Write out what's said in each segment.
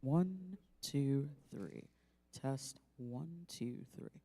One, two, three. Test one, two, three.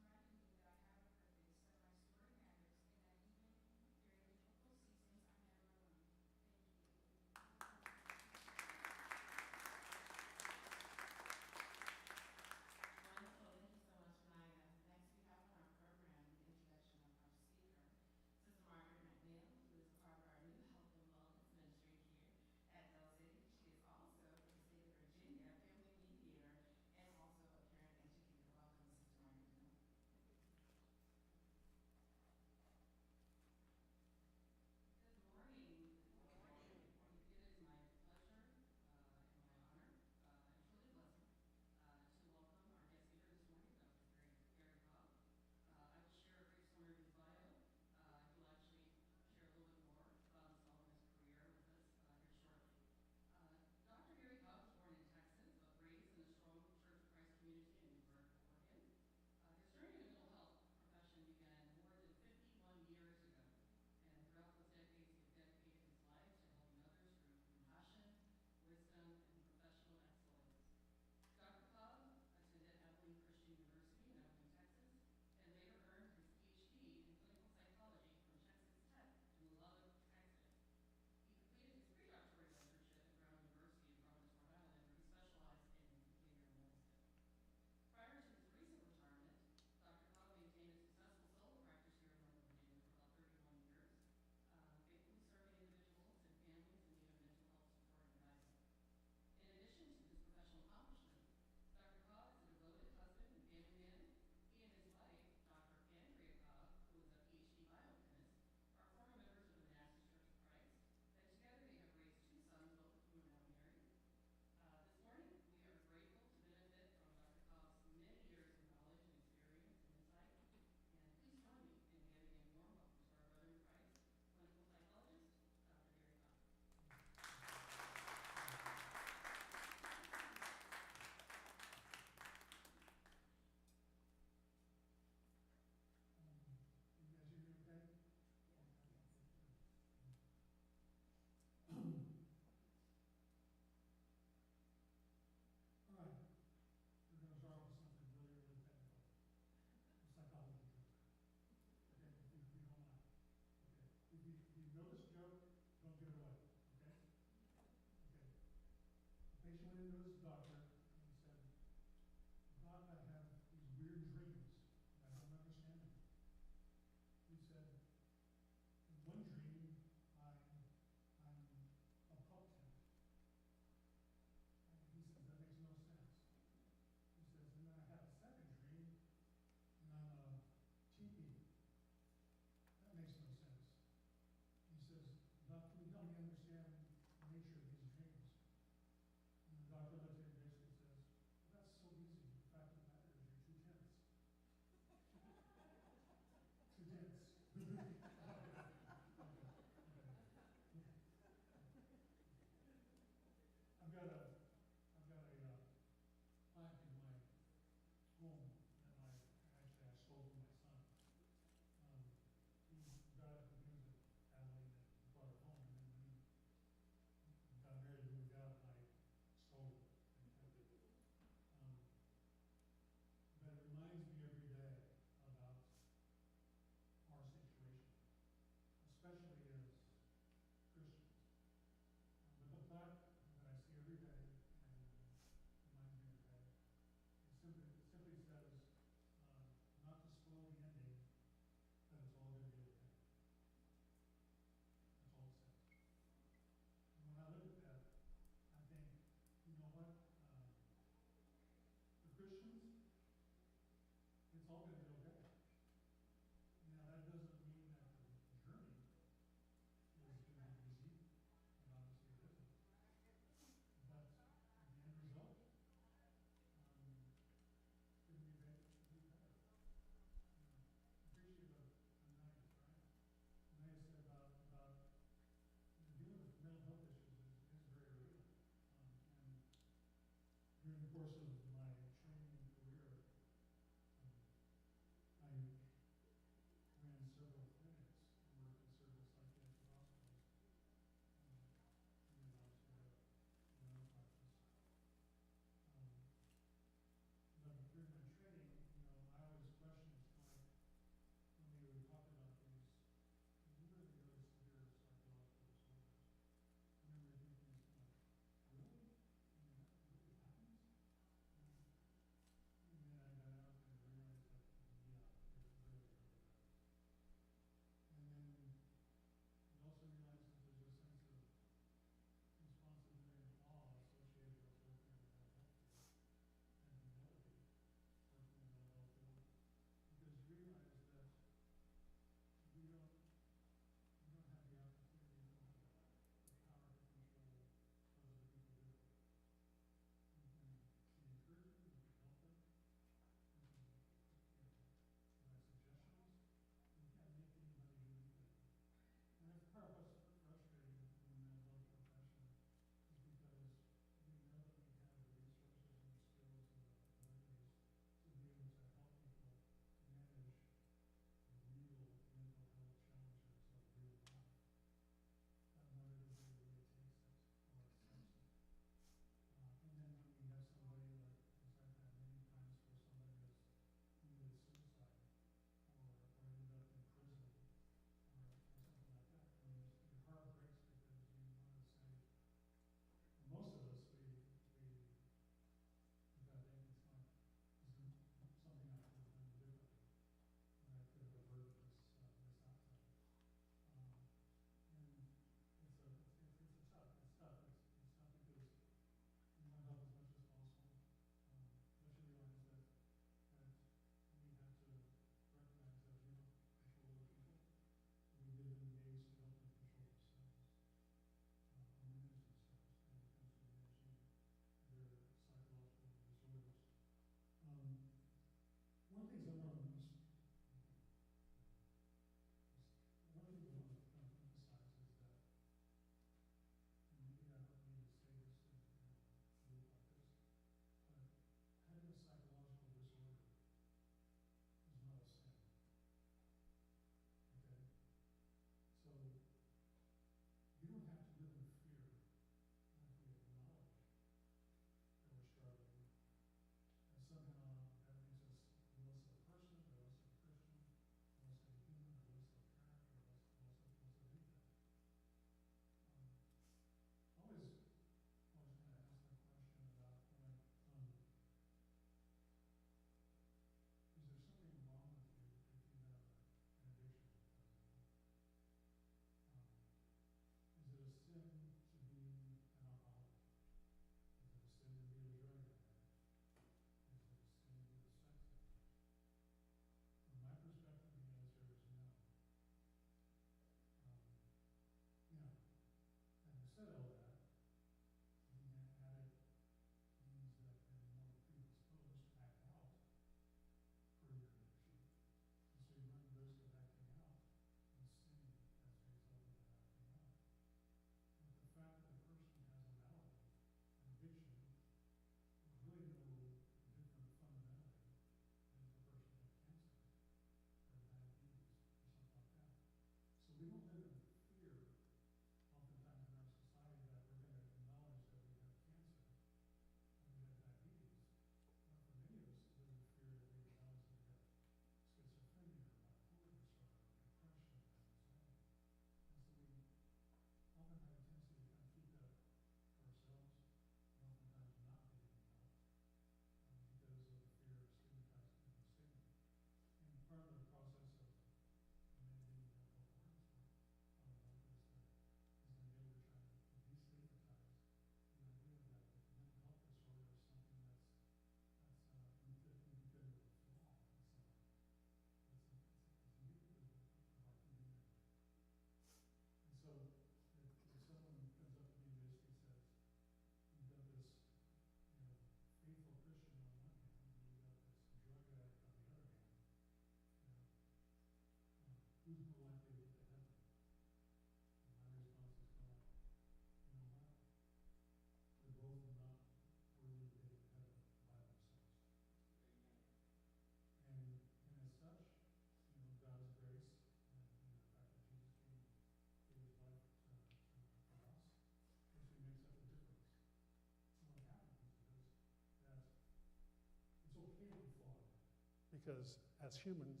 because as humans,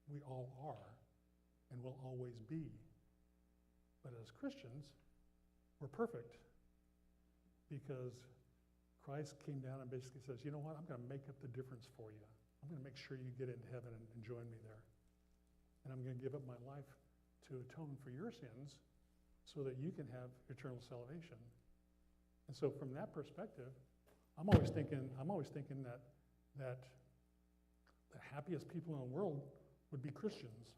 we all are and will always be. But as Christians, we're perfect because Christ came down and basically says, you know what, I'm going to make up the difference for you. I'm going to make sure you get into heaven and join me there. And I'm going to give up my life to atone for your sins so that you can have eternal salvation. And so from that perspective, I'm always thinking that the happiest people in the world would be Christians.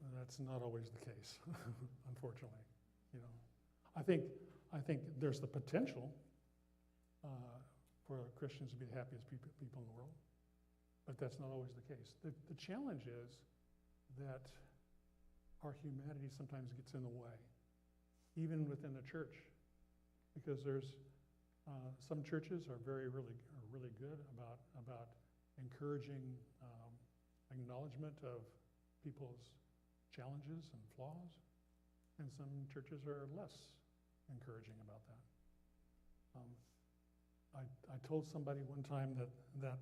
And that's not always the case, unfortunately. You know, I think there's the potential for Christians to be the happiest people in the world, but that's not always the case. The challenge is that our humanity sometimes gets in the way, even within the church, because there's some churches are really good about encouraging acknowledgement of people's challenges and flaws, and some churches are less encouraging about that. I told somebody one time that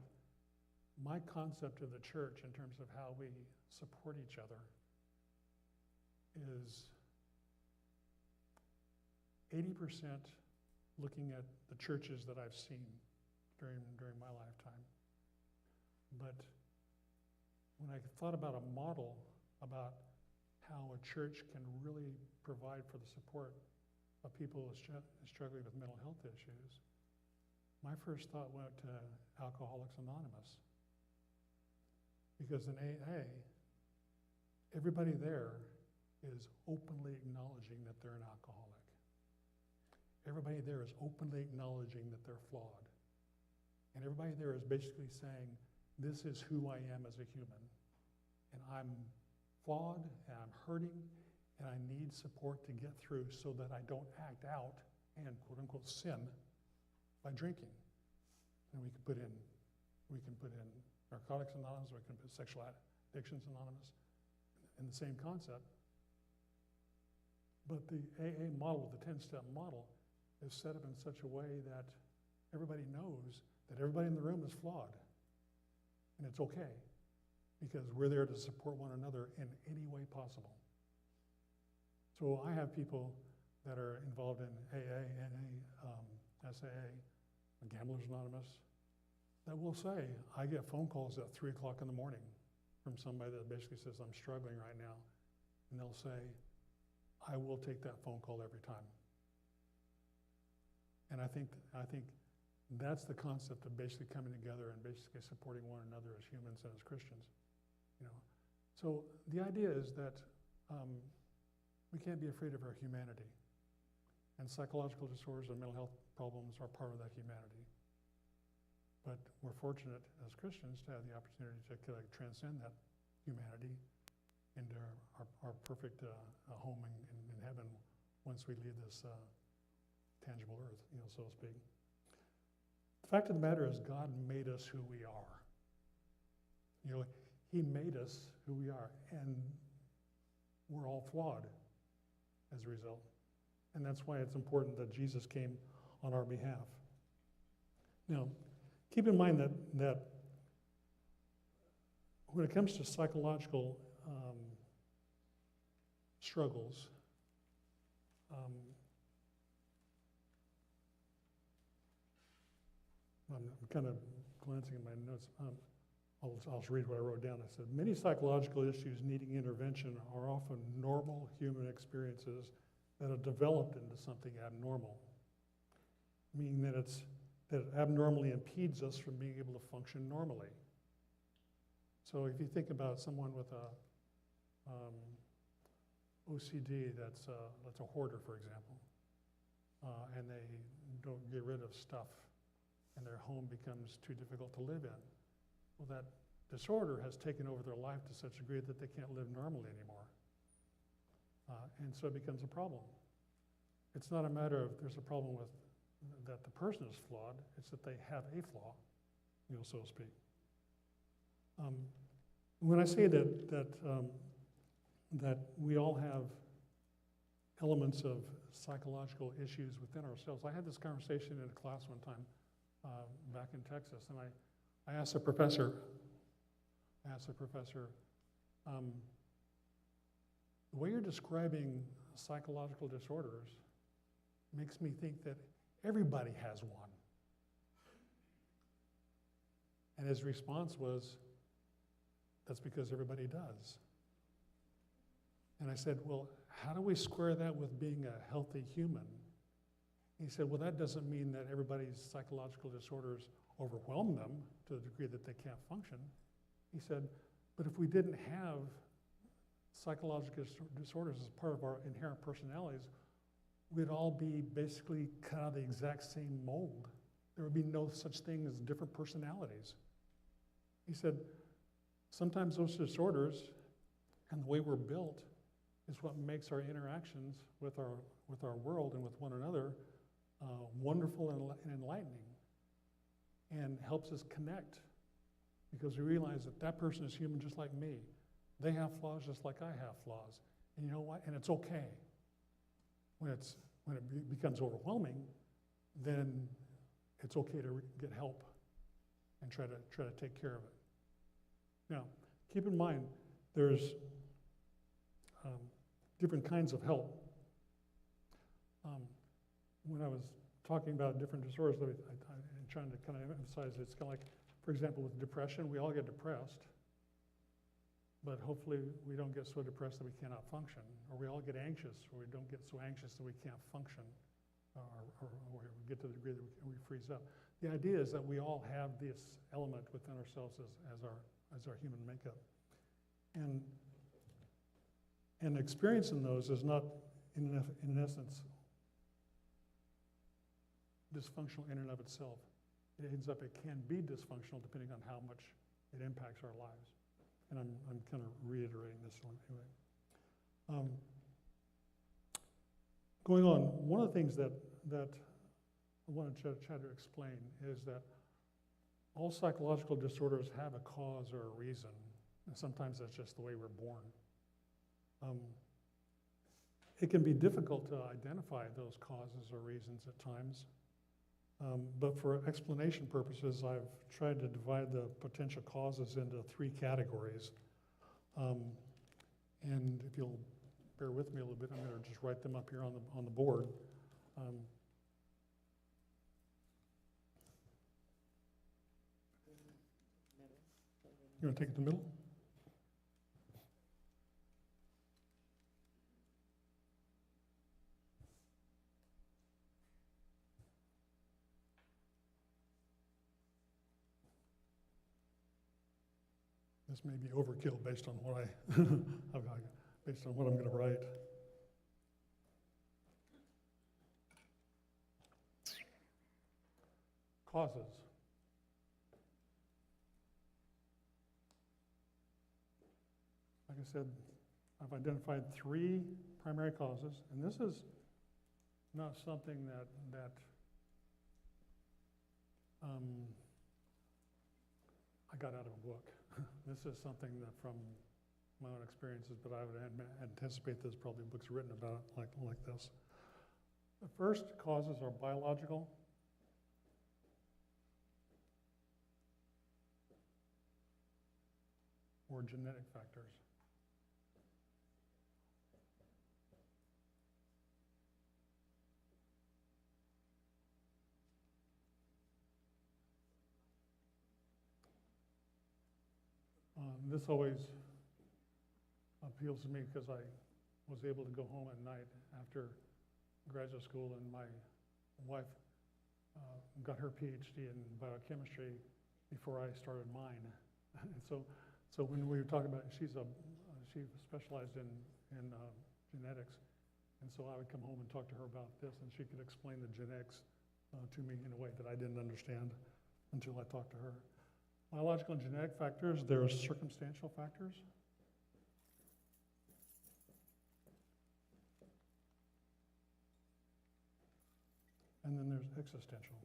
my concept of the church in terms of how we support each other is 80% looking at the churches that I've seen during my lifetime. But when I thought about a model about how a church can really provide for the support of people struggling with mental health issues, my first thought went to Alcoholics Anonymous. Because in AA, everybody there is openly acknowledging that they're an alcoholic. Everybody there is openly acknowledging that they're flawed. And everybody there is basically saying, this is who I am as a human. And I'm flawed, and I'm hurting, and I need support to get through so that I don't act out and quote unquote sin by drinking. And we can put in Narcotics Anonymous, we can put Sexual Addictions Anonymous in the same concept. But the AA model, the 10-step model, is set up in such a way that everybody knows that everybody in the room is flawed. And it's okay, because we're there to support one another in any way possible. So I have people that are involved in AA, NA, SAA, Gamblers Anonymous, that will say, I get phone calls at 3 o'clock in the morning from somebody that basically says, I'm struggling right now. And they'll say, I will take that phone call every time. And I think that's the concept of basically coming together and basically supporting one another as humans and as Christians. You know, so the idea is that we can't be afraid of our humanity, and psychological disorders and mental health problems are part of that humanity. But we're fortunate as Christians to have the opportunity to kind of transcend that humanity into our perfect home in heaven once we leave this tangible earth, you know, so to speak. The fact of the matter is, God made us who we are. You know, He made us who we are, and we're all flawed as a result. And that's why it's important that Jesus came on our behalf. Now, keep in mind that when it comes to psychological struggles, I'm kind of glancing at my notes. I'll read what I wrote down. I said, many psychological issues needing intervention are often normal human experiences that have developed into something abnormal, meaning that it abnormally impedes us from being able to function normally. So if you think about someone with a OCD that's a hoarder, for example, and they don't get rid of stuff, and their home becomes too difficult to live in. Well, that disorder has taken over their life to such a degree that they can't live normally anymore. And so it becomes a problem. It's not a matter of there's a problem with that the person is flawed, it's that they have a flaw, you know, so to speak. When I say that we all have elements of psychological issues within ourselves, I had this conversation in a class one time back in Texas, and I I asked the professor, the way you're describing psychological disorders makes me think that everybody has one. And his response was, that's because everybody does. And I said, well, how do we square that with being a healthy human? He said, well, that doesn't mean that everybody's psychological disorders overwhelm them to the degree that they can't function. He said, but if we didn't have psychological disorders as part of our inherent personalities, we'd all be basically kind of the exact same mold. There would be no such thing as different personalities. He said, sometimes those disorders and the way we're built is what makes our interactions with our world and with one another wonderful and enlightening, and helps us connect, because we realize that that person is human just like me. They have flaws just like I have flaws. And you know what? And it's okay. When it becomes overwhelming, then it's okay to get help and try to take care of it. Now, keep in mind, there's different kinds of help. When I was talking about different disorders, I'm trying to kind of emphasize it's kind of like, for example, with depression, we all get depressed, but hopefully we don't get so depressed that we cannot function, or we all get anxious, or we don't get so anxious that we can't function, or we get to the degree that we freeze up. The idea is that we all have this element within ourselves as our human makeup. And experiencing those is not, in essence, dysfunctional in and of itself. It can be dysfunctional depending on how much it impacts our lives. And I'm kind of reiterating this one anyway. Going on, one of the things that I want to try to explain is that all psychological disorders have a cause or a reason, and sometimes that's just the way we're born. It can be difficult to identify those causes or reasons at times, but for explanation purposes, I've tried to divide the potential causes into 3 categories. And if you'll bear with me a little bit, I'm going to just write them up here on the board. You want to take it to the middle? This may be overkill based on what based on what I'm going to write. Causes. Like I said, I've identified 3 primary causes, and this is not something that I got out of a book. This is something that from my own experiences, but I would anticipate there's probably books written about it like this. The first causes are biological. Or genetic factors. This always appeals to me because I was able to go home at night after graduate school, and my wife got her PhD in biochemistry before I started mine. And so when we were talking about, she specialized in genetics, and so I would come home and talk to her about this, and she could explain the genetics to me in a way that I didn't understand until I talked to her. Biological and genetic factors, there are circumstantial factors. And then there's existential.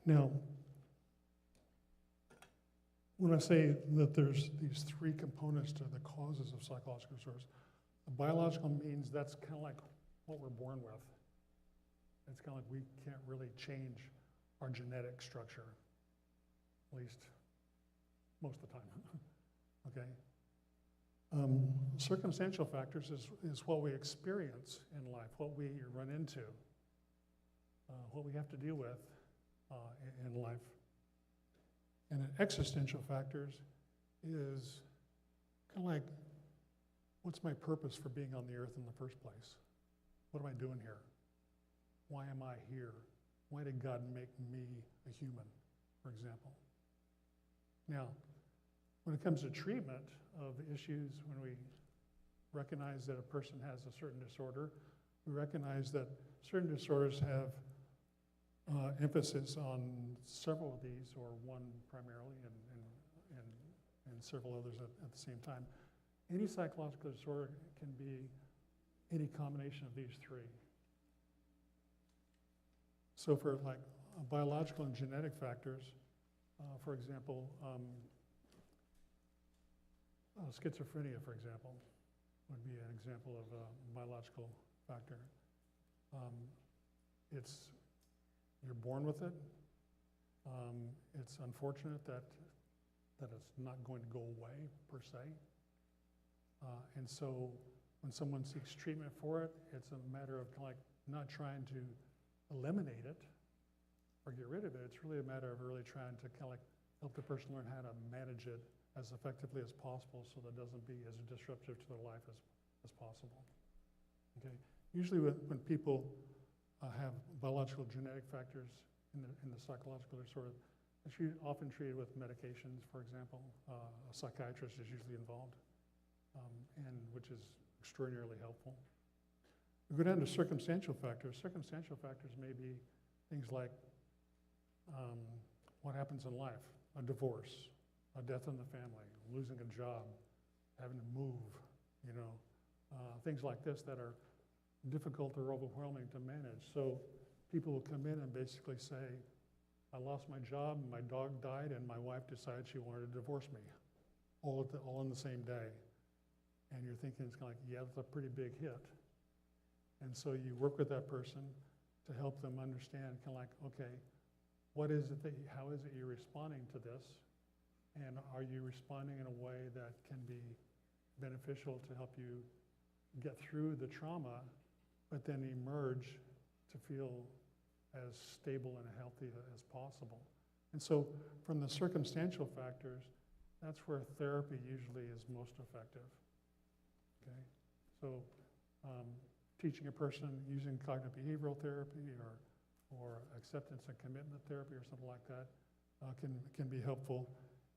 Now, when I say that there's these three components to the causes of psychological disorders, the biological means that's kind of like what we're born with. It's kind of like we can't really change our genetic structure, at least most of the time, okay? Circumstantial factors is what we experience in life, what we run into, what we have to deal with in life. And then existential factors is kind of like, what's my purpose for being on the earth in the first place? What am I doing here? Why am I here? Why did God make me a human, for example? Now, when it comes to treatment of issues, when we recognize that a person has a certain disorder, we recognize that certain disorders have emphasis on several of these, or one primarily, and several others at the same time. Any psychological disorder can be any combination of these three. So for like biological and genetic factors, for example, schizophrenia, for example, would be an example of a biological factor. You're born with it. It's unfortunate that it's not going to go away, per se. And so when someone seeks treatment for it, it's a matter of kind of like not trying to eliminate it or get rid of it. It's really a matter of really trying to kind of like help the person learn how to manage it as effectively as possible so that it doesn't be as disruptive to their life as possible. Okay. Usually when people have biological genetic factors in the psychological disorder, it's often treated with medications, for example. A psychiatrist is usually involved, and which is extraordinarily helpful. We go down to circumstantial factors. Circumstantial factors may be things like what happens in life, a divorce, a death in the family, losing a job, having to move, things like this that are difficult or overwhelming to manage. So people will come in and basically say, I lost my job, my dog died, and my wife decided she wanted to divorce me, all on the same day. And you're thinking, it's kind of like, yeah, that's a pretty big hit. And so you work with that person to help them understand, kind of like, okay, how is it you're responding to this? And are you responding in a way that can be beneficial to help you get through the trauma, but then emerge to feel as stable and healthy as possible? And so from the circumstantial factors, that's where therapy usually is most effective. Okay? So teaching a person using cognitive behavioral therapy or acceptance and commitment therapy or something like that can be helpful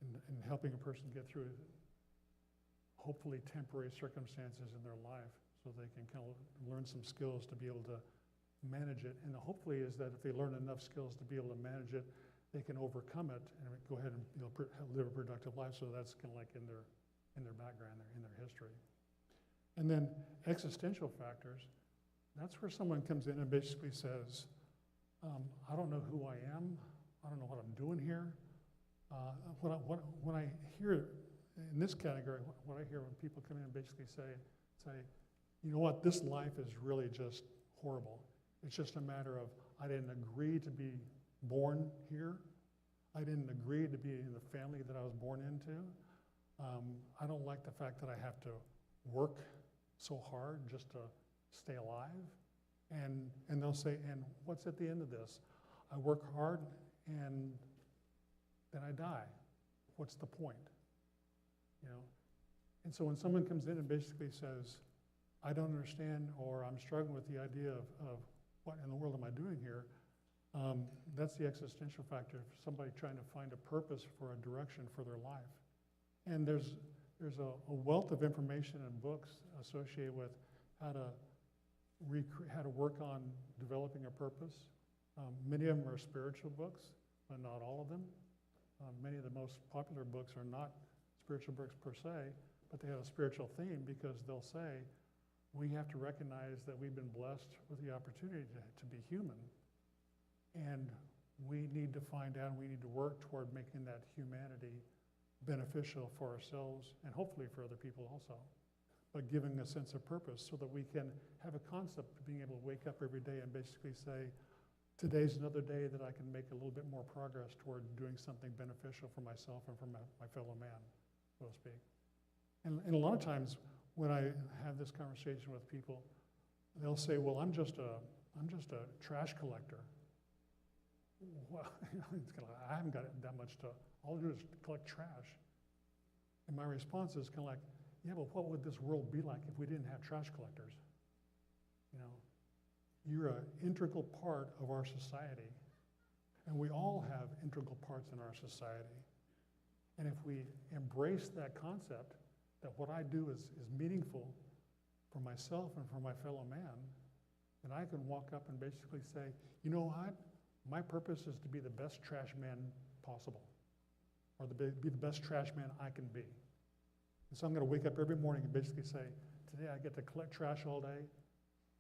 in helping a person get through hopefully temporary circumstances in their life so they can kind of learn some skills to be able to manage it. And hopefully is that if they learn enough skills to be able to manage it, they can overcome it and go ahead and live a productive life. So that's kind of like in their background, in their history. And then existential factors, that's where someone comes in and basically says, I don't know who I am. I don't know what I'm doing here. When I hear in this category, what I hear when people come in and basically say, you know what, this life is really just horrible. It's just a matter of, I didn't agree to be born here. I didn't agree to be in the family that I was born into. I don't like the fact that I have to work so hard just to stay alive. And they'll say, and what's at the end of this? I work hard and then I die. What's the point? And so when someone comes in and basically says, I don't understand, or I'm struggling with the idea of what in the world am I doing here, that's the existential factor, somebody trying to find a purpose for a direction for their life. And there's a wealth of information and books associated with how to work on developing a purpose. Many of them are spiritual books, but not all of them. Many of the most popular books are not spiritual books per se, but they have a spiritual theme because they'll say, we have to recognize that we've been blessed with the opportunity to be human. And we need to find out, we need to work toward making that humanity beneficial for ourselves and hopefully for other people also, but giving a sense of purpose so that we can have a concept of being able to wake up every day and basically say, today's another day that I can make a little bit more progress toward doing something beneficial for myself and for my fellow man, so to speak. And a lot of times when I have this conversation with people, they'll say, well, I'm just a trash collector. Well, I haven't got that much to, all I do is collect trash. And my response is kind of like, yeah, but what would this world be like if we didn't have trash collectors? You know, you're an integral part of our society. And we all have integral parts in our society. And if we embrace that concept, that what I do is meaningful for myself and for my fellow man, then I can walk up and basically say, you know what? My purpose is to be the best trash man possible, or be the best trash man I can be. And so I'm going to wake up every morning and basically say, today I get to collect trash all day,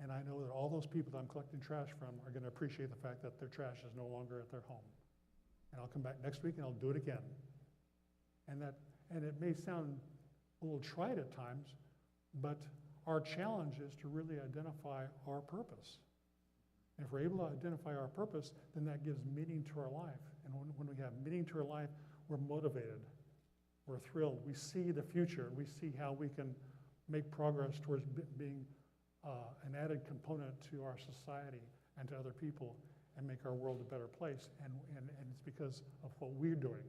and I know that all those people that I'm collecting trash from are going to appreciate the fact that their trash is no longer at their home. And I'll come back next week and I'll do it again. And it may sound a little trite at times, but our challenge is to really identify our purpose. And if we're able to identify our purpose, then that gives meaning to our life. And when we have meaning to our life, we're motivated. We're thrilled. We see the future. We see how we can make progress towards being an added component to our society and to other people and make our world a better place. And it's because of what we're doing.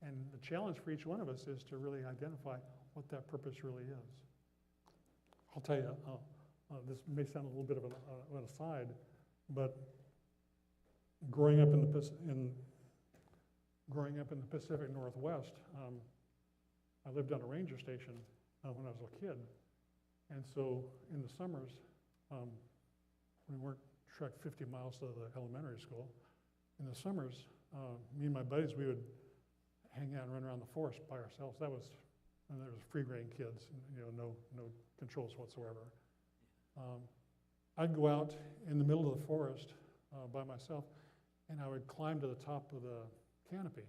And the challenge for each one of us is to really identify what that purpose really is. I'll tell you, this may sound a little bit of an aside, but growing up in the Pacific Northwest, I lived on a ranger station when I was a kid. And so in the summers, we weren't trekked 50 miles to the elementary school. In the summers, me and my buddies, we would hang out and run around the forest by ourselves. There was free-range kids, no controls whatsoever. I'd go out in the middle of the forest by myself, and I would climb to the top of the canopy.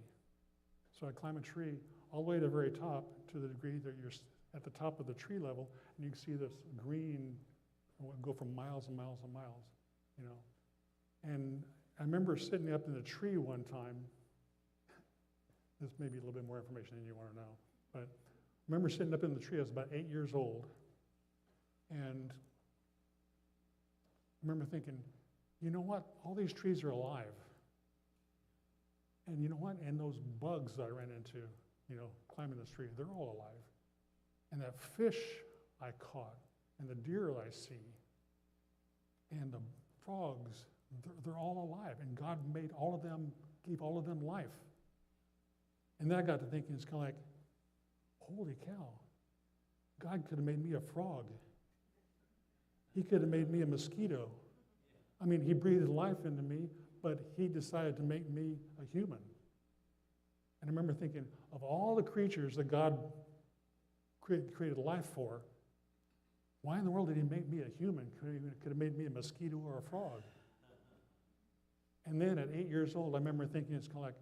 So I'd climb a tree all the way to the very top, to the degree that you're at the top of the tree level, and you can see this green go for miles and miles and miles, you know. And I remember sitting up in the tree one time. This may be a little bit more information than you want to know, but I remember sitting up in the tree. I was about 8 years old, and I remember thinking, you know what? All these trees are alive. And you know what? And those bugs I ran into, climbing this tree, they're all alive. And that fish I caught, and the deer I see, and the frogs, they're all alive. And God made all of them, gave all of them life. And then I got to thinking, it's kind of like, holy cow, God could have made me a frog. He could have made me a mosquito. I mean, he breathed life into me, but he decided to make me a human. And I remember thinking, of all the creatures that God created life for, why in the world did he make me a human? Could have made me a mosquito or a frog. And then at 8 years old, I remember thinking, it's kind of like,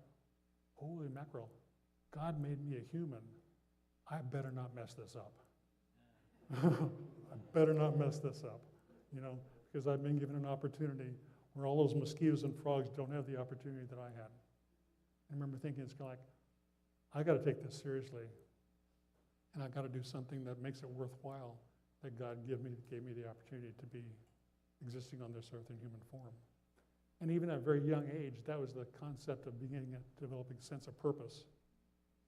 holy mackerel, God made me a human. I better not mess this up. I better not mess this up, because I've been given an opportunity where all those mosquitoes and frogs don't have the opportunity that I had. I remember thinking, it's kind of like, I got to take this seriously, and I got to do something that makes it worthwhile that God gave me the opportunity to be existing on this earth in human form. And even at a very young age, that was the concept of beginning to develop a sense of purpose.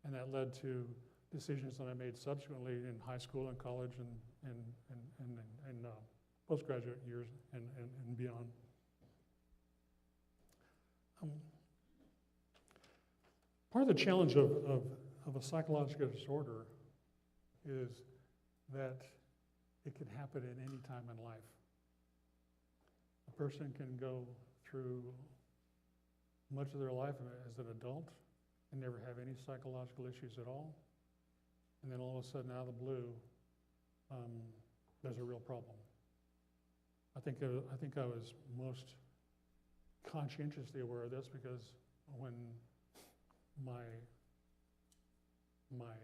And that led to decisions that I made subsequently in high school and college and postgraduate years and beyond. Part of the challenge of a psychological disorder is that it can happen at any time in life. A person can go through much of their life as an adult and never have any psychological issues at all. And then all of a sudden, out of the blue, there's a real problem. I think I was most conscientiously aware of this because when my my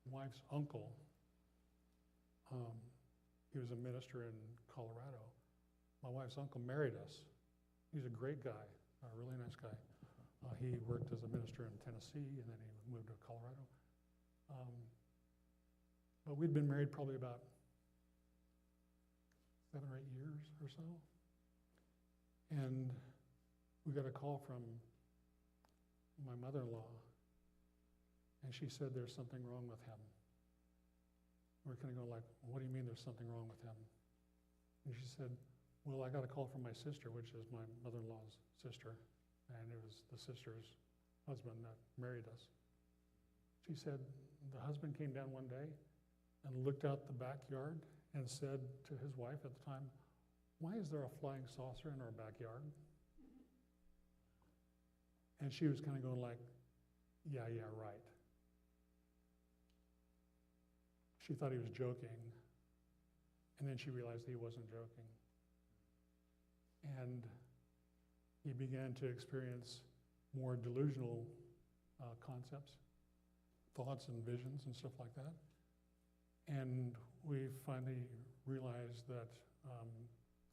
wife's uncle, he was a minister in Colorado. My wife's uncle married us. He's a great guy, a really nice guy. He worked as a minister in Tennessee, and then he moved to Colorado. But we'd been married probably about 7 or 8 years or so. And we got a call from my mother-in-law, and she said there's something wrong with him. We're kind of going like, what do you mean there's something wrong with him? And she said, well, I got a call from my sister, which is my mother-in-law's sister, and it was the sister's husband that married us. She said the husband came down one day and looked out the backyard and said to his wife at the time, why is there a flying saucer in our backyard? And she was kind of going like, yeah, right. She thought he was joking, and then she realized he wasn't joking. And he began to experience more delusional concepts, thoughts and visions and stuff like that. And we finally realized that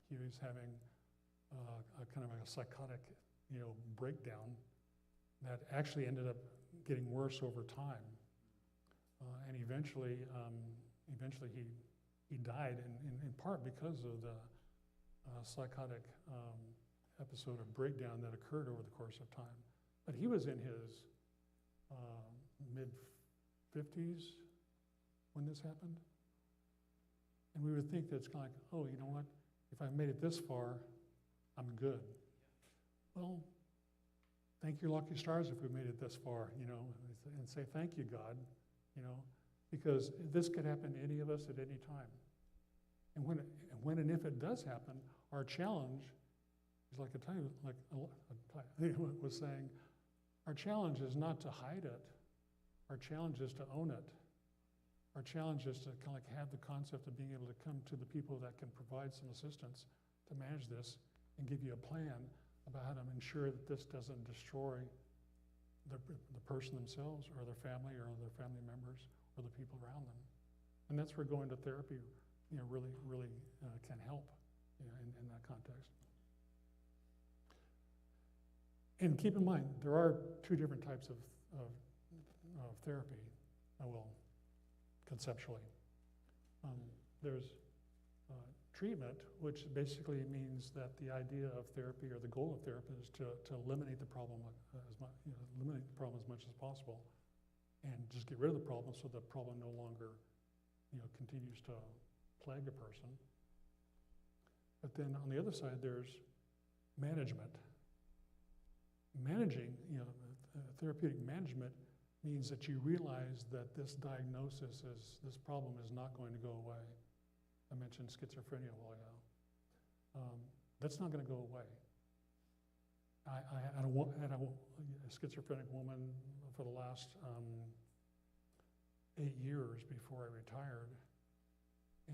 he was having a kind of a psychotic, breakdown that actually ended up getting worse over time. And eventually he died in part because of the psychotic episode of breakdown that occurred over the course of time. But he was in his mid-50s when this happened. And we would think that it's kind of like, oh, you know what? If I've made it this far, I'm good. Well, thank your lucky stars if we made it this far, and say thank you, God, because this could happen to any of us at any time. And when and if it does happen, our challenge is like was saying, our challenge is not to hide it. Our challenge is to own it. Our challenge is to kind of like have the concept of being able to come to the people that can provide some assistance to manage this and give you a plan about how to ensure that this doesn't destroy the person themselves or their family or their family members or the people around them. And that's where going to therapy, really can help, in that context. And keep in mind, there are 2 different types of therapy, conceptually. There's treatment, which basically means that the idea of therapy or the goal of therapy is to eliminate the problem as much, eliminate the problem as much as possible, and just get rid of the problem so the problem no longer, continues to plague a person. But then on the other side, there's management. Managing, therapeutic management means that you realize that this diagnosis this problem is not going to go away. I mentioned schizophrenia a while ago. That's not going to go away. I had a schizophrenic woman for the last 8 years before I retired,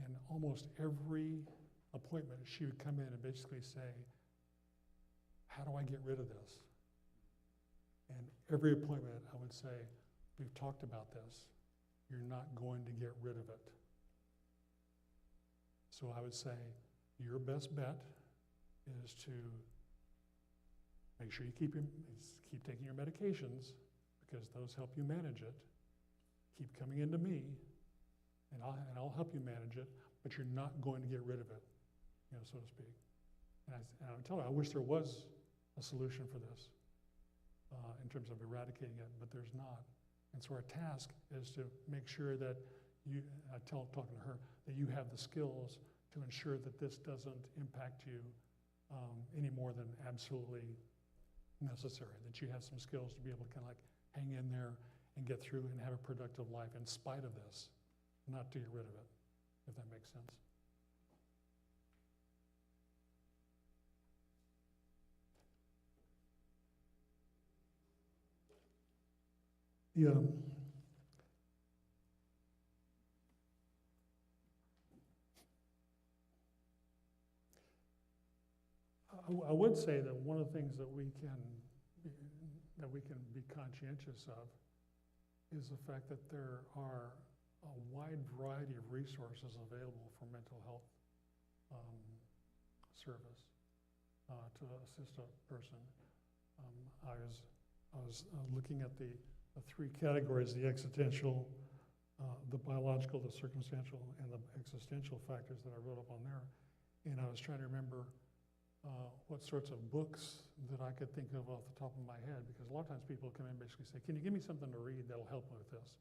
and almost every appointment she would come in and basically say, how do I get rid of this? And every appointment I would say, we've talked about this. You're not going to get rid of it. So I would say, your best bet is to make sure you keep taking your medications, because those help you manage it. Keep coming into me, and I'll help you manage it, but you're not going to get rid of it, so to speak. And I would tell her, I wish there was a solution for this in terms of eradicating it, but there's not. And so our task is to make sure that talking to her, that you have the skills to ensure that this doesn't impact you any more than absolutely necessary, that you have some skills to be able to kind of like hang in there and get through and have a productive life in spite of this, not to get rid of it, if that makes sense. I would say that one of the things that we can that we can be conscientious of is the fact that there are a wide variety of resources available for mental health service to assist a person. I was looking at the three categories: the existential, the biological, the circumstantial, and the existential factors that I wrote up on there. And I was trying to remember what sorts of books that I could think of off the top of my head, because a lot of times people come in and basically say, can you give me something to read that'll help me with this?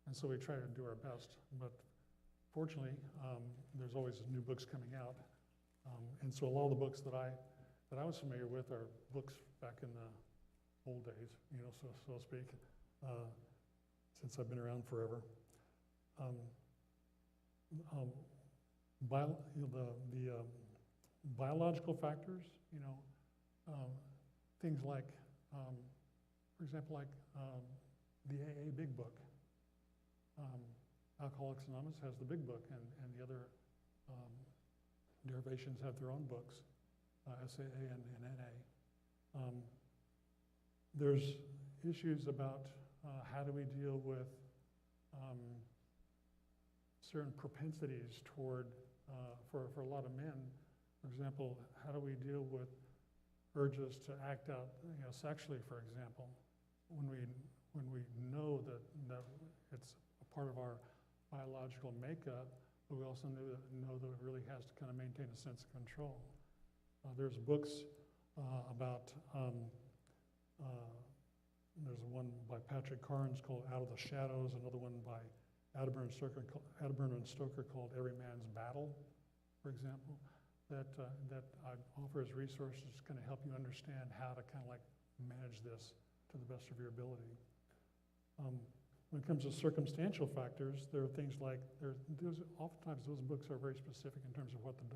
And so we try to do our best, but fortunately, there's always new books coming out. And so a lot of the books that I was familiar with are books back in the old days, you know, so to speak, since I've been around forever. Biological factors, you know, things like, for example, like the AA Big Book. Alcoholics Anonymous has the Big Book, and the other derivations have their own books, SAA and NA. There's issues about how do we deal with certain propensities toward, for a lot of men. For example, how do we deal with urges to act out, you know, sexually, for example, when we know that it's a part of our biological makeup, but we also know that it really has to kind of maintain a sense of control. There's books about, there's one by Patrick Carnes called Out of the Shadows, another one by Atterburn and Stoker called Every Man's Battle, for example, that offer as resources to kind of help you understand how to kind of like manage this to the best of your ability. When it comes to circumstantial factors, there are things like, oftentimes those books are very specific in terms of what the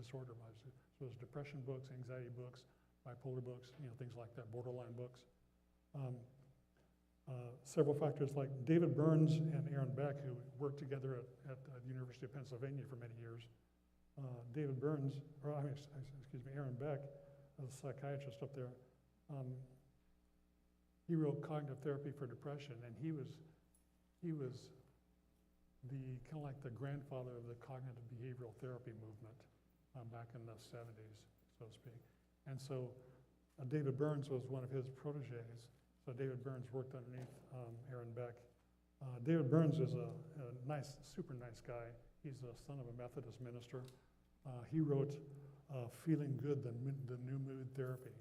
disorder was. So there's depression books, anxiety books, bipolar books, you know, things like that, borderline books. Several factors like David Burns and Aaron Beck, who worked together at the University of Pennsylvania for many years. Aaron Beck, a psychiatrist up there, he wrote Cognitive Therapy for Depression, and he was the kind of like the grandfather of the cognitive behavioral therapy movement back in the 70s, so to speak. And so David Burns was one of his proteges. So David Burns worked underneath Aaron Beck. David Burns is a nice, super nice guy. He's the son of a Methodist minister. He wrote Feeling Good, the New Mood Therapy.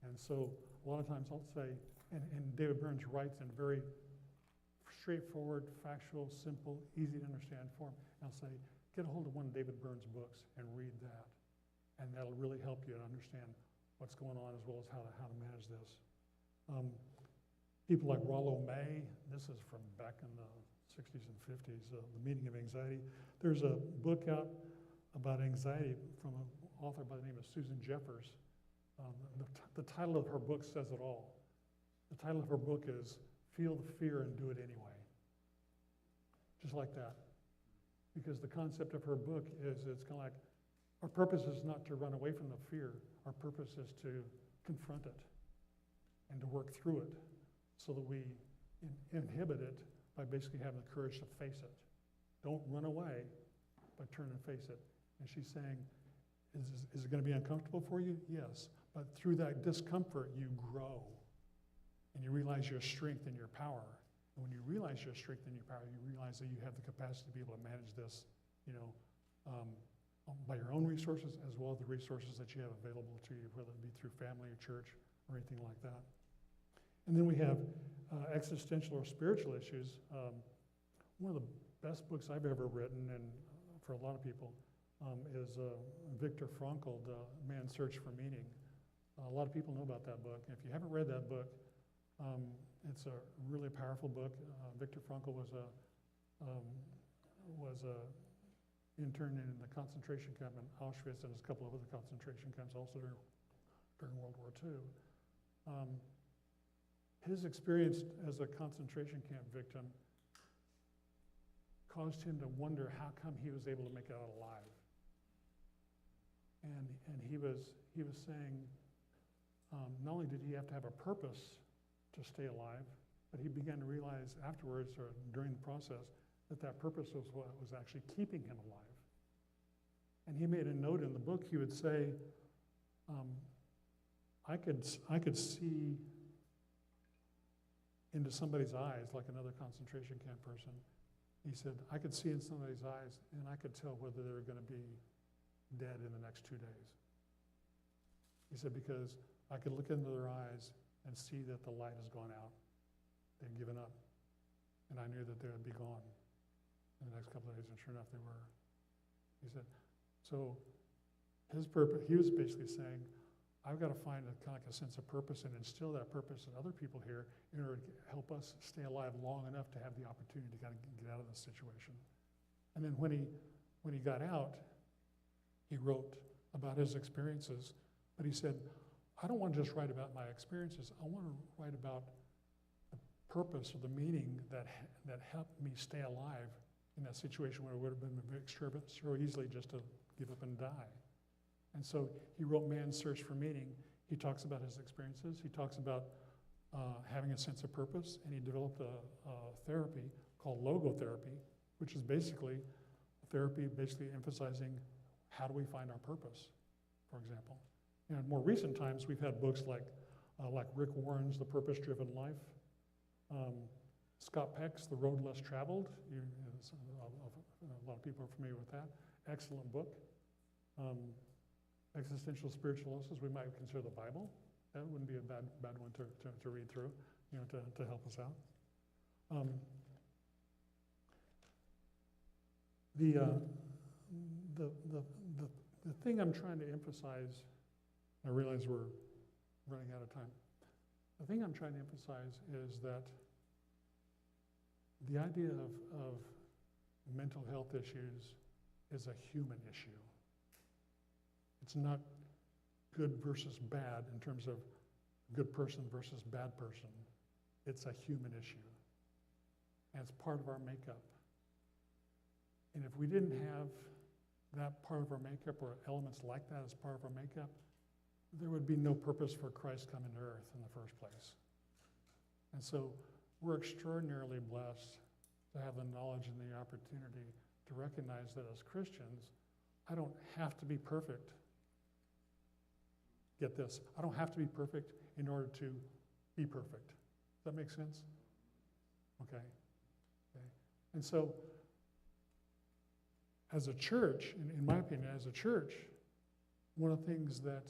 And so a lot of times I'll say, and David Burns writes in very straightforward, factual, simple, easy to understand form. And I'll say, get a hold of one of David Burns' books and read that. And that'll really help you to understand what's going on as well as how to manage this. People like Rollo May, this is from back in the 60s and 50s, The Meaning of Anxiety. There's a book out about anxiety from an author by the name of Susan Jeffers. The title of her book says it all. The title of her book is Feel the Fear and Do It Anyway. Just like that. Because the concept of her book is, it's kind of like, our purpose is not to run away from the fear. Our purpose is to confront it and to work through it so that we inhibit it by basically having the courage to face it. Don't run away, but turn and face it. And she's saying, is it going to be uncomfortable for you? Yes. But through that discomfort, you grow. And you realize your strength and your power. And when you realize your strength and your power, you realize that you have the capacity to be able to manage this, you know, by your own resources as well as the resources that you have available to you, whether it be through family or church or anything like that. And then we have existential or spiritual issues. One of the best books I've ever written, and for a lot of people, is Viktor Frankl, The Man's Search for Meaning. A lot of people know about that book. If you haven't read that book, it's a really powerful book. Viktor Frankl was a intern in the concentration camp in Auschwitz and a couple of other concentration camps also during World War II. His experience as a concentration camp victim caused him to wonder how come he was able to make it out alive. And he was saying, not only did he have to have a purpose to stay alive, but he began to realize afterwards or during the process that that purpose was what was actually keeping him alive. And he made a note in the book. He would say, I could see into somebody's eyes, like another concentration camp person. He said, I could see in somebody's eyes, and I could tell whether they were going to be dead in the next 2 days. He said, because I could look into their eyes and see that the light has gone out. They'd given up. And I knew that they would be gone in the next couple of days, and sure enough, they were. He said, so his purpose, he was basically saying, I've got to find a kind of like a sense of purpose and instill that purpose in other people here in order to help us stay alive long enough to have the opportunity to kind of get out of this situation. And then when he got out, he wrote about his experiences, but he said, I don't want to just write about my experiences. I want to write about the purpose or the meaning that helped me stay alive in that situation where it would have been so easily just to give up and die. And so he wrote Man's Search for Meaning. He talks about his experiences. He talks about having a sense of purpose, and he developed a therapy called logotherapy, which is basically therapy basically emphasizing how do we find our purpose, for example. And in more recent times, we've had books like Rick Warren's The Purpose-Driven Life, Scott Peck's The Road Less Traveled. A lot of people are familiar with that. Excellent book. Existential Spiritualists, we might consider the Bible. That wouldn't be a bad one to read through, to help us out. The thing I'm trying to emphasize, I realize we're running out of time. The thing I'm trying to emphasize is that the idea of mental health issues is a human issue. It's not good versus bad in terms of good person versus bad person. It's a human issue. And it's part of our makeup. And if we didn't have that part of our makeup or elements like that as part of our makeup, there would be no purpose for Christ coming to earth in the first place. And so we're extraordinarily blessed to have the knowledge and the opportunity to recognize that as Christians, I don't have to be perfect. Get this, I don't have to be perfect in order to be perfect. Does that make sense? Okay. And so, as a church, in my opinion, as a church, one of the things that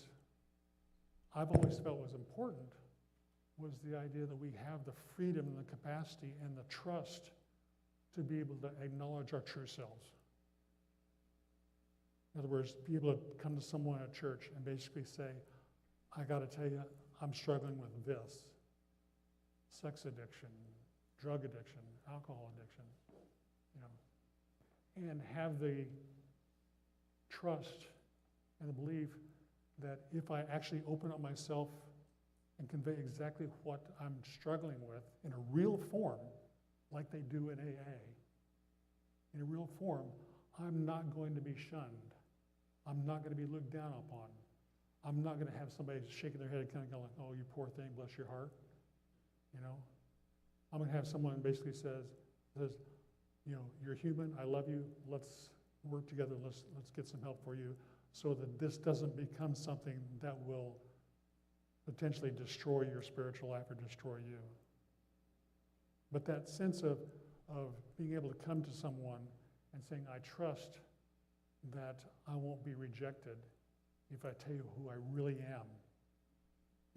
I've always felt was important was the idea that we have the freedom and the capacity and the trust to be able to acknowledge our true selves. In other words, be able to come to someone at church and basically say, I got to tell you, I'm struggling with this. Sex addiction, drug addiction, alcohol addiction, and have the trust and the belief that if I actually open up myself and convey exactly what I'm struggling with in a real form, like they do in AA, in a real form, I'm not going to be shunned. I'm not going to be looked down upon. I'm not going to have somebody shaking their head kind of going like, oh, you poor thing, bless your heart. I'm going to have someone basically says, you're human, I love you, let's work together, let's get some help for you so that this doesn't become something that will potentially destroy your spiritual life or destroy you. But that sense of being able to come to someone and saying, I trust that I won't be rejected if I tell you who I really am,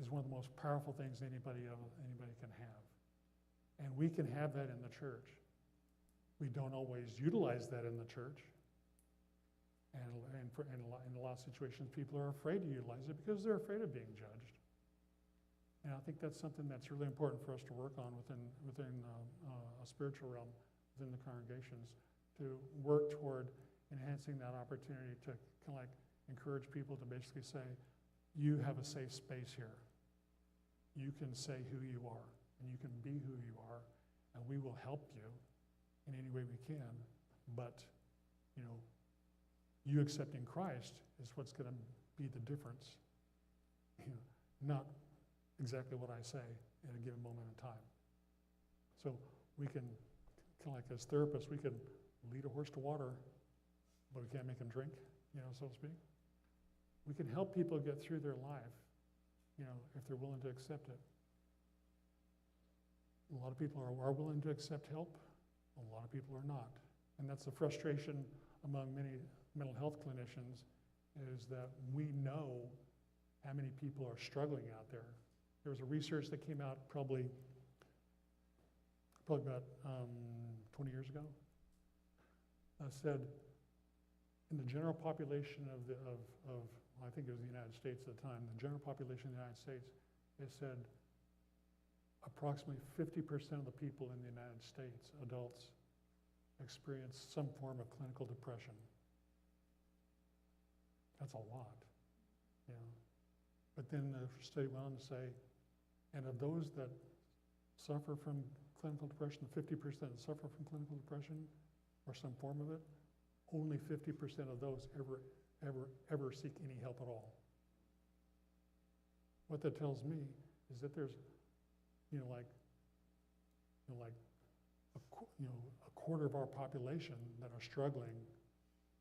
is one of the most powerful things anybody can have. And we can have that in the church. We don't always utilize that in the church. And in a lot of situations, people are afraid to utilize it because they're afraid of being judged. And I think that's something that's really important for us to work on within a spiritual realm, within the congregations, to work toward enhancing that opportunity to kind of like encourage people to basically say, you have a safe space here. You can say who you are, and you can be who you are, and we will help you in any way we can, but, you accepting Christ is what's going to be the difference, not exactly what I say. at a given moment in time. So we can, kind of like as therapists, we can lead a horse to water, but we can't make him drink, so to speak. We can help people get through their life, if they're willing to accept it. A lot of people are willing to accept help. A lot of people are not. And that's the frustration among many mental health clinicians, is that we know how many people are struggling out there. There was a research that came out probably about 20 years ago, said in the general population of I think it was the United States at the time, the general population of the United States, it said approximately 50% of the people in the United States, adults, experience some form of clinical depression. That's a lot, But then the study went on to say, and of those that suffer from clinical depression, the 50% that suffer from clinical depression or some form of it, only 50% of those ever seek any help at all. What that tells me is that there's, a quarter of our population that are struggling,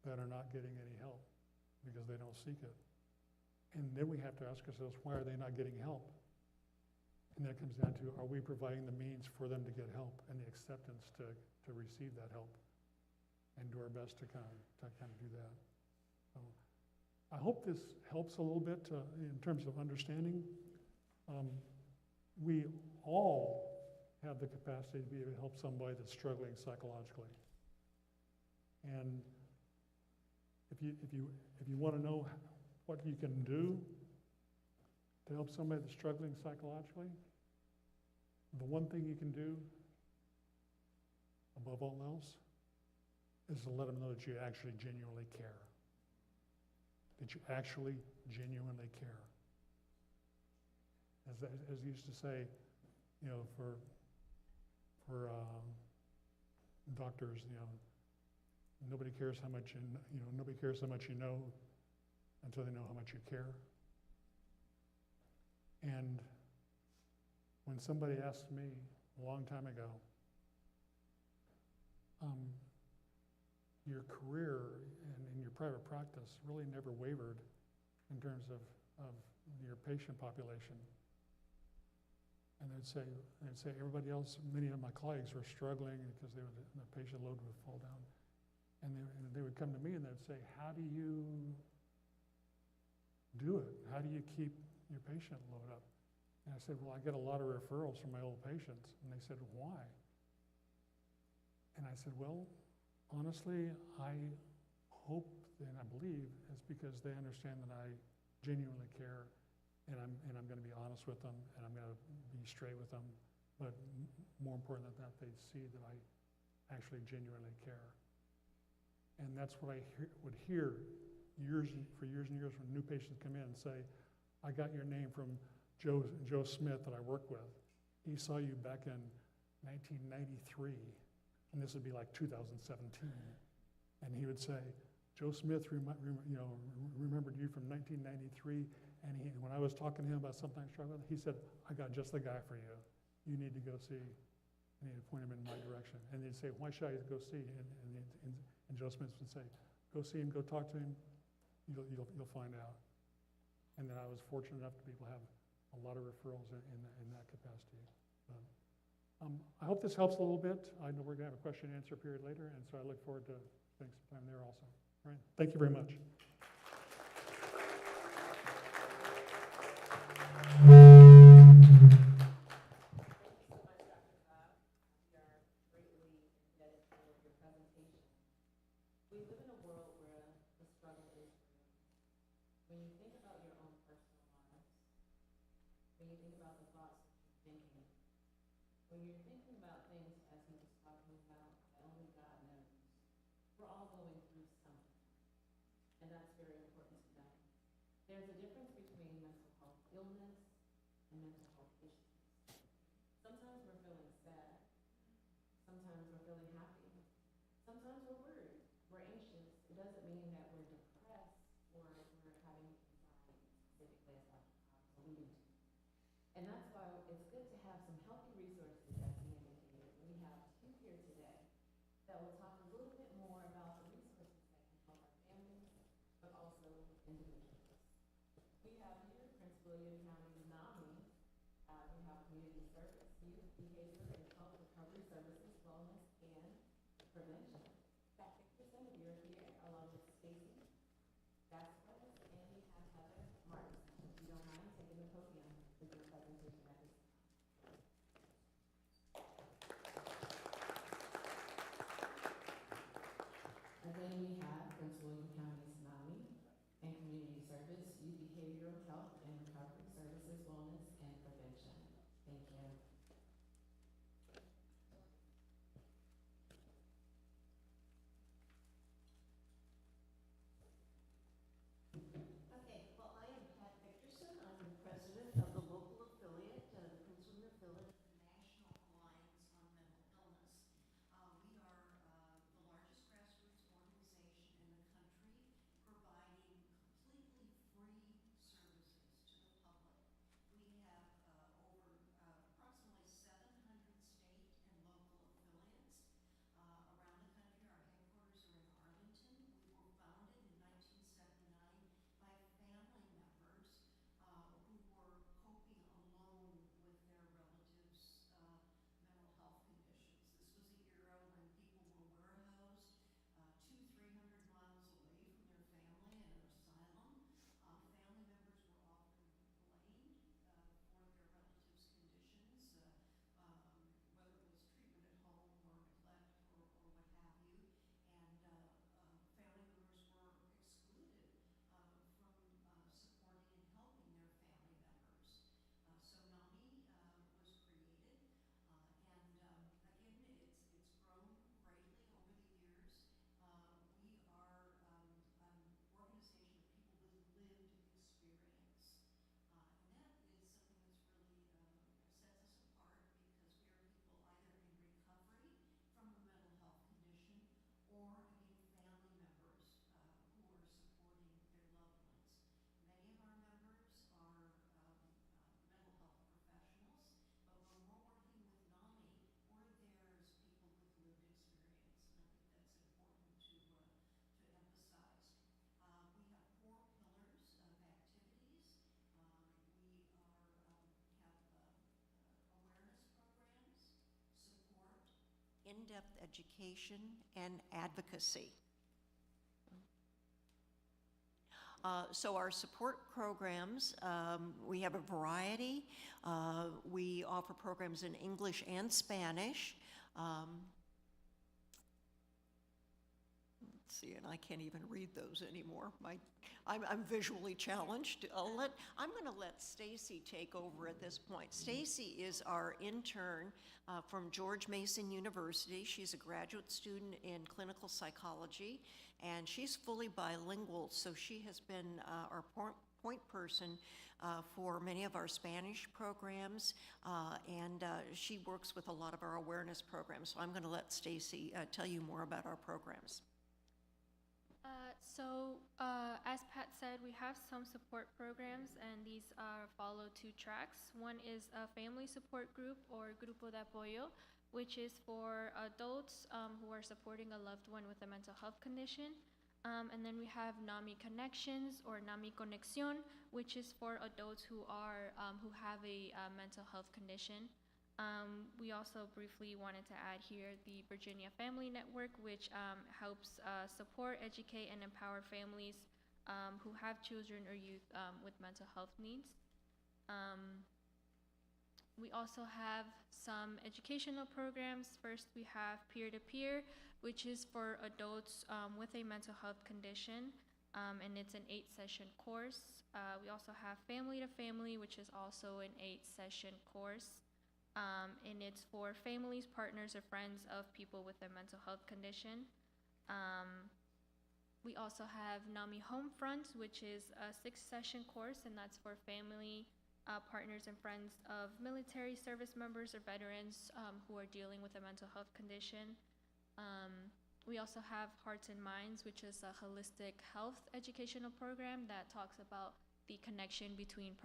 that are not getting any help because they don't seek it. And then we have to ask ourselves, why are they not getting help? And that comes down to, are we providing the means for them to get help and the acceptance to receive that help, and do our best to kind of do that. So I hope this helps a little bit in terms of understanding. We all have the capacity to be able to help somebody that's struggling psychologically. And if you want to know what you can do to help somebody that's struggling psychologically, the one thing you can do above all else is to let them know that you actually genuinely care. That you actually genuinely care. As used to say, for doctors, nobody cares how much nobody cares how much you know until they know how much you care. And when somebody asked me a long time ago, your career and in your private practice really never wavered in terms of your patient population. And they'd say everybody else, many of my colleagues were struggling because the patient load would fall down. And they would come to me and they'd say, how do you do it? How do you keep your patient load up? And I said, well, I get a lot of referrals from my old patients. And they said, why? And I said, well, honestly, I hope and I believe it's because they understand that I genuinely care, and I'm going to be honest with them, and I'm going to be straight with them. But more important than that, they see that I actually genuinely care. And that's what I would hear for years and years when new patients come in and say, I got your name from Joe Smith that I work with. He saw you back in 1993. And this would be like 2017. And he would say, Joe Smith remembered you from 1993, and when I was talking to him about something I struggled with, he said, I got just the guy for you. You need to go see. I need to point him in my direction. And they'd say, why should I go see? And Joe Smith would say, go see him, go talk to him, you'll find out. And then I was fortunate enough to be able to have a lot of referrals in that capacity. I hope this helps a little bit. I know we're going to have a question and answer period later, and so I look forward to spending some time there also. All right, thank you very much. We live in a world where the struggle is real. When you think about your own personal lives, when you think about the thoughts that you're thinking, when you're thinking about things as he was talking about, that only God knows, we're all going through something. And that's very important to know. There's a difference between mental health illness and mental health issues. Sometimes we're feeling sad. Sometimes we're feeling happy. Sometimes we're worried. We're anxious. It doesn't mean that we're depressed or we're having anxiety, specifically as Dr. Cobb is alluding to. And that's why it's good to have some healthy resources, as we indicated. We have two here today that will talk a little bit more about the resources that can help our families, but also individuals. We have here Prince William County's NAMI. We have community service, youth, behavior, and health recovery services, wellness, and prevention. About 50% of you are here, along with Stacy, Vasquez, and we have Heather Marks. If you don't mind taking the podium with your presentation at this time. Again, we have Prince William County's NAMI and community service, youth behavioral health and recovery services, wellness, and prevention. Thank you. Okay, well, I am Pat Victorson. I'm the president of the local affiliate, the Prince William Affiliate of the National Alliance on Mental Illness. We are the largest grassroots organization in the country, providing completely free services to the public. We have over approximately 700 state and local affiliates around the country. Our headquarters are in Arlington. We were founded in 1979 by family members who were coping alone with their relatives' mental health conditions. This was a era when people were warehoused 200-300 miles away from their family in an asylum. Family members were often blamed for their relatives' conditions, whether it was treatment at home or neglect or what have you. And family members were excluded from supporting and helping their family members. So NAMI was created, and again, it's grown greatly over the years. We are an organization of people with lived experience, and that is something that's really sets us apart, because we are people either in recovery from a mental health condition, or again, family members who are supporting their loved ones. Many of our members are mental health professionals, but when we're working with NAMI, we're there as people with lived experience, and I think that's important to emphasize. We have 4 pillars of activities. We have awareness programs, support, in-depth education, and advocacy. So our support programs, we have a variety. We offer programs in English and Spanish. Let's see, and I can't even read those anymore. I'm visually challenged. I'm going to let Stacy take over at this point. Stacy is our intern from George Mason University. She's a graduate student in clinical psychology, and she's fully bilingual, so she has been our point person for many of our Spanish programs, and she works with a lot of our awareness programs. So I'm going to let Stacy tell you more about our programs. As Pat said, we have some support programs, and these follow 2 tracks. One is a family support group, or Grupo de Apoyo, which is for adults who are supporting a loved one with a mental health condition. And then we have NAMI Connections, or NAMI Conexión, which is for adults who have a mental health condition. We also briefly wanted to add here the Virginia Family Network, which helps support, educate, and empower families who have children or youth with mental health needs. We also have some educational programs. First, we have peer-to-peer, which is for adults with a mental health condition, and it's an 8-session course. We also have family-to-family, which is also an 8-session course. And it's for families, partners, or friends of people with a mental health condition. We also have NAMI Homefront, which is a 6-session course, and that's for family, partners, and friends of military service members or veterans who are dealing with a mental health condition. We also have Hearts and Minds, which is a holistic health educational program that talks about the connection between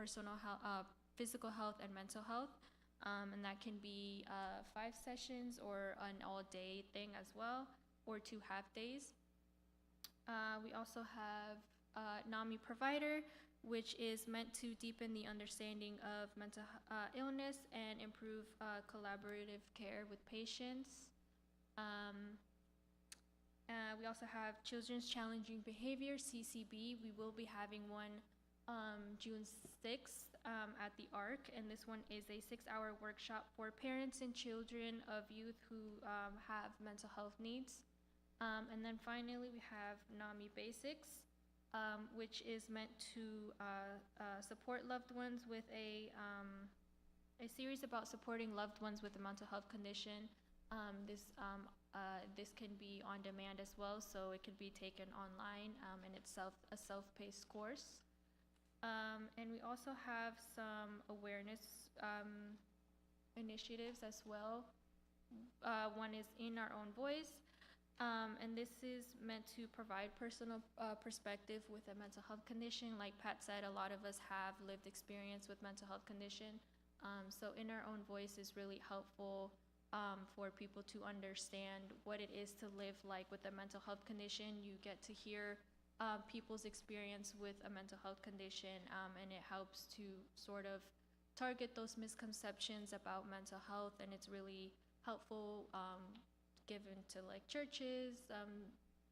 physical health and mental health. And that can be 5 sessions or an all-day thing as well, or 2 half-days. We also have NAMI Provider, which is meant to deepen the understanding of mental illness and improve collaborative care with patients. We also have Children's Challenging Behavior, CCB. We will be having one June 6th at the ARC, and this one is a 6-hour workshop for parents and children of youth who have mental health needs. And then finally, we have NAMI Basics, which is meant to support loved ones with a series about supporting loved ones with a mental health condition. This can be on demand as well, so it can be taken online, and it's a self-paced course. And we also have some awareness initiatives as well. One is In Our Own Voice, and this is meant to provide personal perspective with a mental health condition. Like Pat said, a lot of us have lived experience with mental health condition. So In Our Own Voice is really helpful for people to understand what it is to live like with a mental health condition. You get to hear people's experience with a mental health condition, and it helps to sort of target those misconceptions about mental health, and it's really helpful given to like churches,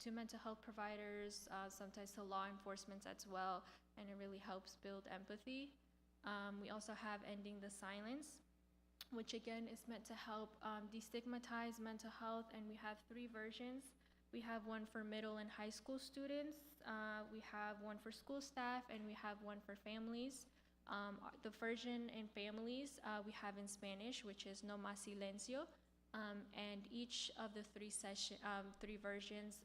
to mental health providers, sometimes to law enforcement as well, and it really helps build empathy. We also have Ending the Silence, which again is meant to help destigmatize mental health, and we have 3 versions. We have one for middle and high school students, we have one for school staff, and we have one for families. The version in families we have in Spanish, which is No Más Silencio, and each of the 3 versions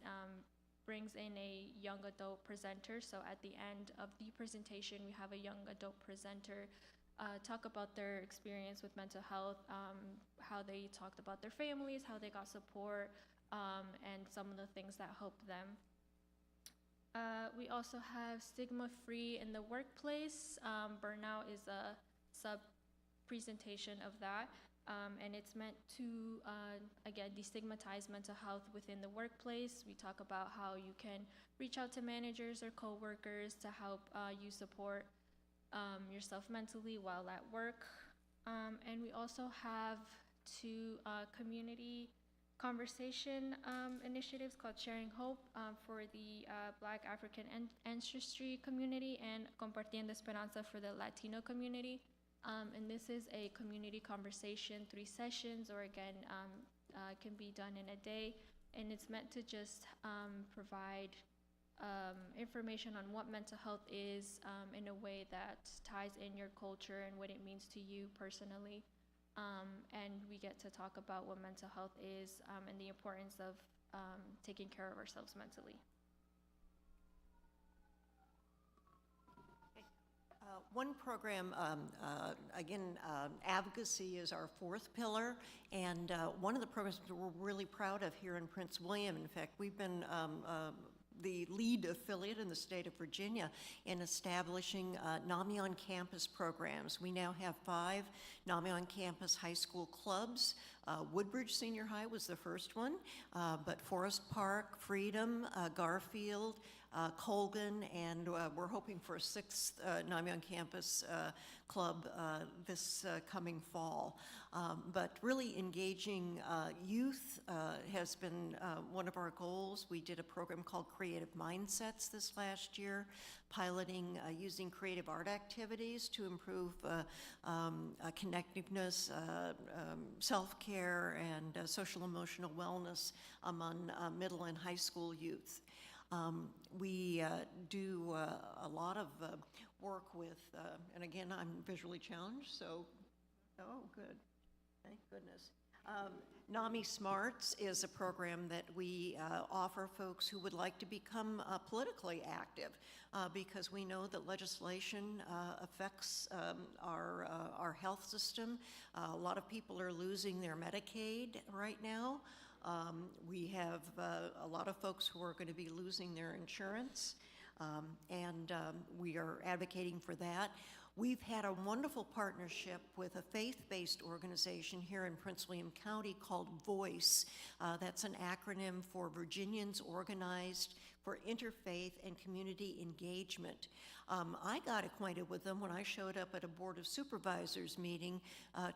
brings in a young adult presenter. So at the end of the presentation, we have a young adult presenter talk about their experience with mental health, how they talked about their families, how they got support, and some of the things that helped them. We also have Stigma-Free in the Workplace. Burnout is a sub-presentation of that, and it's meant to, again, destigmatize mental health within the workplace. We talk about how you can reach out to managers or coworkers to help you support yourself mentally while at work. And we also have 2 community conversation initiatives called Sharing Hope for the Black African Ancestry community, and Compartiendo Esperanza for the Latino community. And this is a community conversation, 3 sessions, or again, can be done in a day. And it's meant to just provide information on what mental health is in a way that ties in your culture and what it means to you personally. And we get to talk about what mental health is and the importance of taking care of ourselves mentally. One program, advocacy is our 4th pillar, and one of the programs that we're really proud of here in Prince William, in fact, we've been the lead affiliate in the state of Virginia in establishing NAMI on campus programs. We now have 5 NAMI on campus high school clubs. Woodbridge Senior High was the first one, but Forest Park, Freedom, Garfield, Colgan, and we're hoping for a 6th NAMI on campus club this coming fall. But really engaging youth has been one of our goals. We did a program called Creative Mindsets this last year, piloting using creative art activities to improve connectiveness, self-care, and social emotional wellness among middle and high school youth. We do a lot of work with, and again, I'm visually challenged, so, oh, good, thank goodness. NAMI Smarts is a program that we offer folks who would like to become politically active because we know that legislation affects our health system. A lot of people are losing their Medicaid right now. We have a lot of folks who are going to be losing their insurance, and we are advocating for that. We've had a wonderful partnership with a faith-based organization here in Prince William County called VOICE. That's an acronym for Virginians Organized for Interfaith and Community Engagement. I got acquainted with them when I showed up at a Board of Supervisors meeting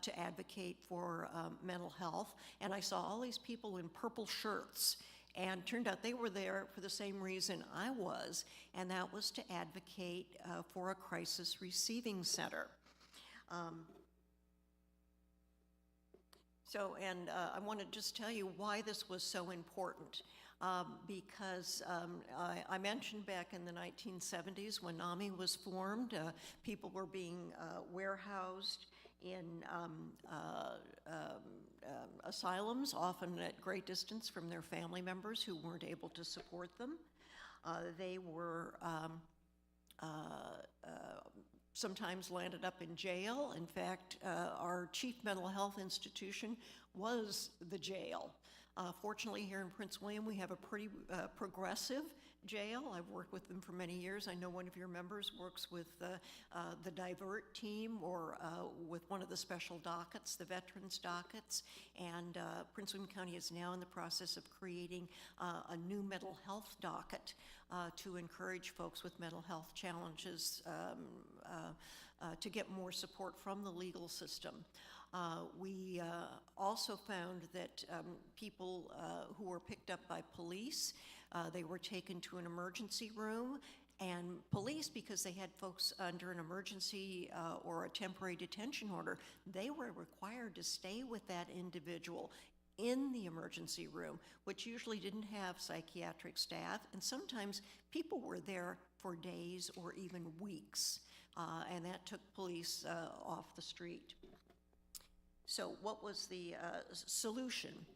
to advocate for mental health, and I saw all these people in purple shirts. And turned out they were there for the same reason I was, and that was to advocate for a crisis receiving center. I want to just tell you why this was so important. Because I mentioned back in the 1970s when NAMI was formed, people were being warehoused in asylums, often at great distance from their family members who weren't able to support them. They were sometimes landed up in jail. In fact, our chief mental health institution was the jail. Fortunately, here in Prince William, we have a pretty progressive jail. I've worked with them for many years. I know one of your members works with the Divert team or with one of the special dockets, the veterans dockets, and Prince William County is now in the process of creating a new mental health docket to encourage folks with mental health challenges to get more support from the legal system. We also found that people who were picked up by police, they were taken to an emergency room, and police, because they had folks under an emergency or a temporary detention order, they were required to stay with that individual in the emergency room, which usually didn't have psychiatric staff, and sometimes people were there for days or even weeks, and that took police off the street. So what was the solution?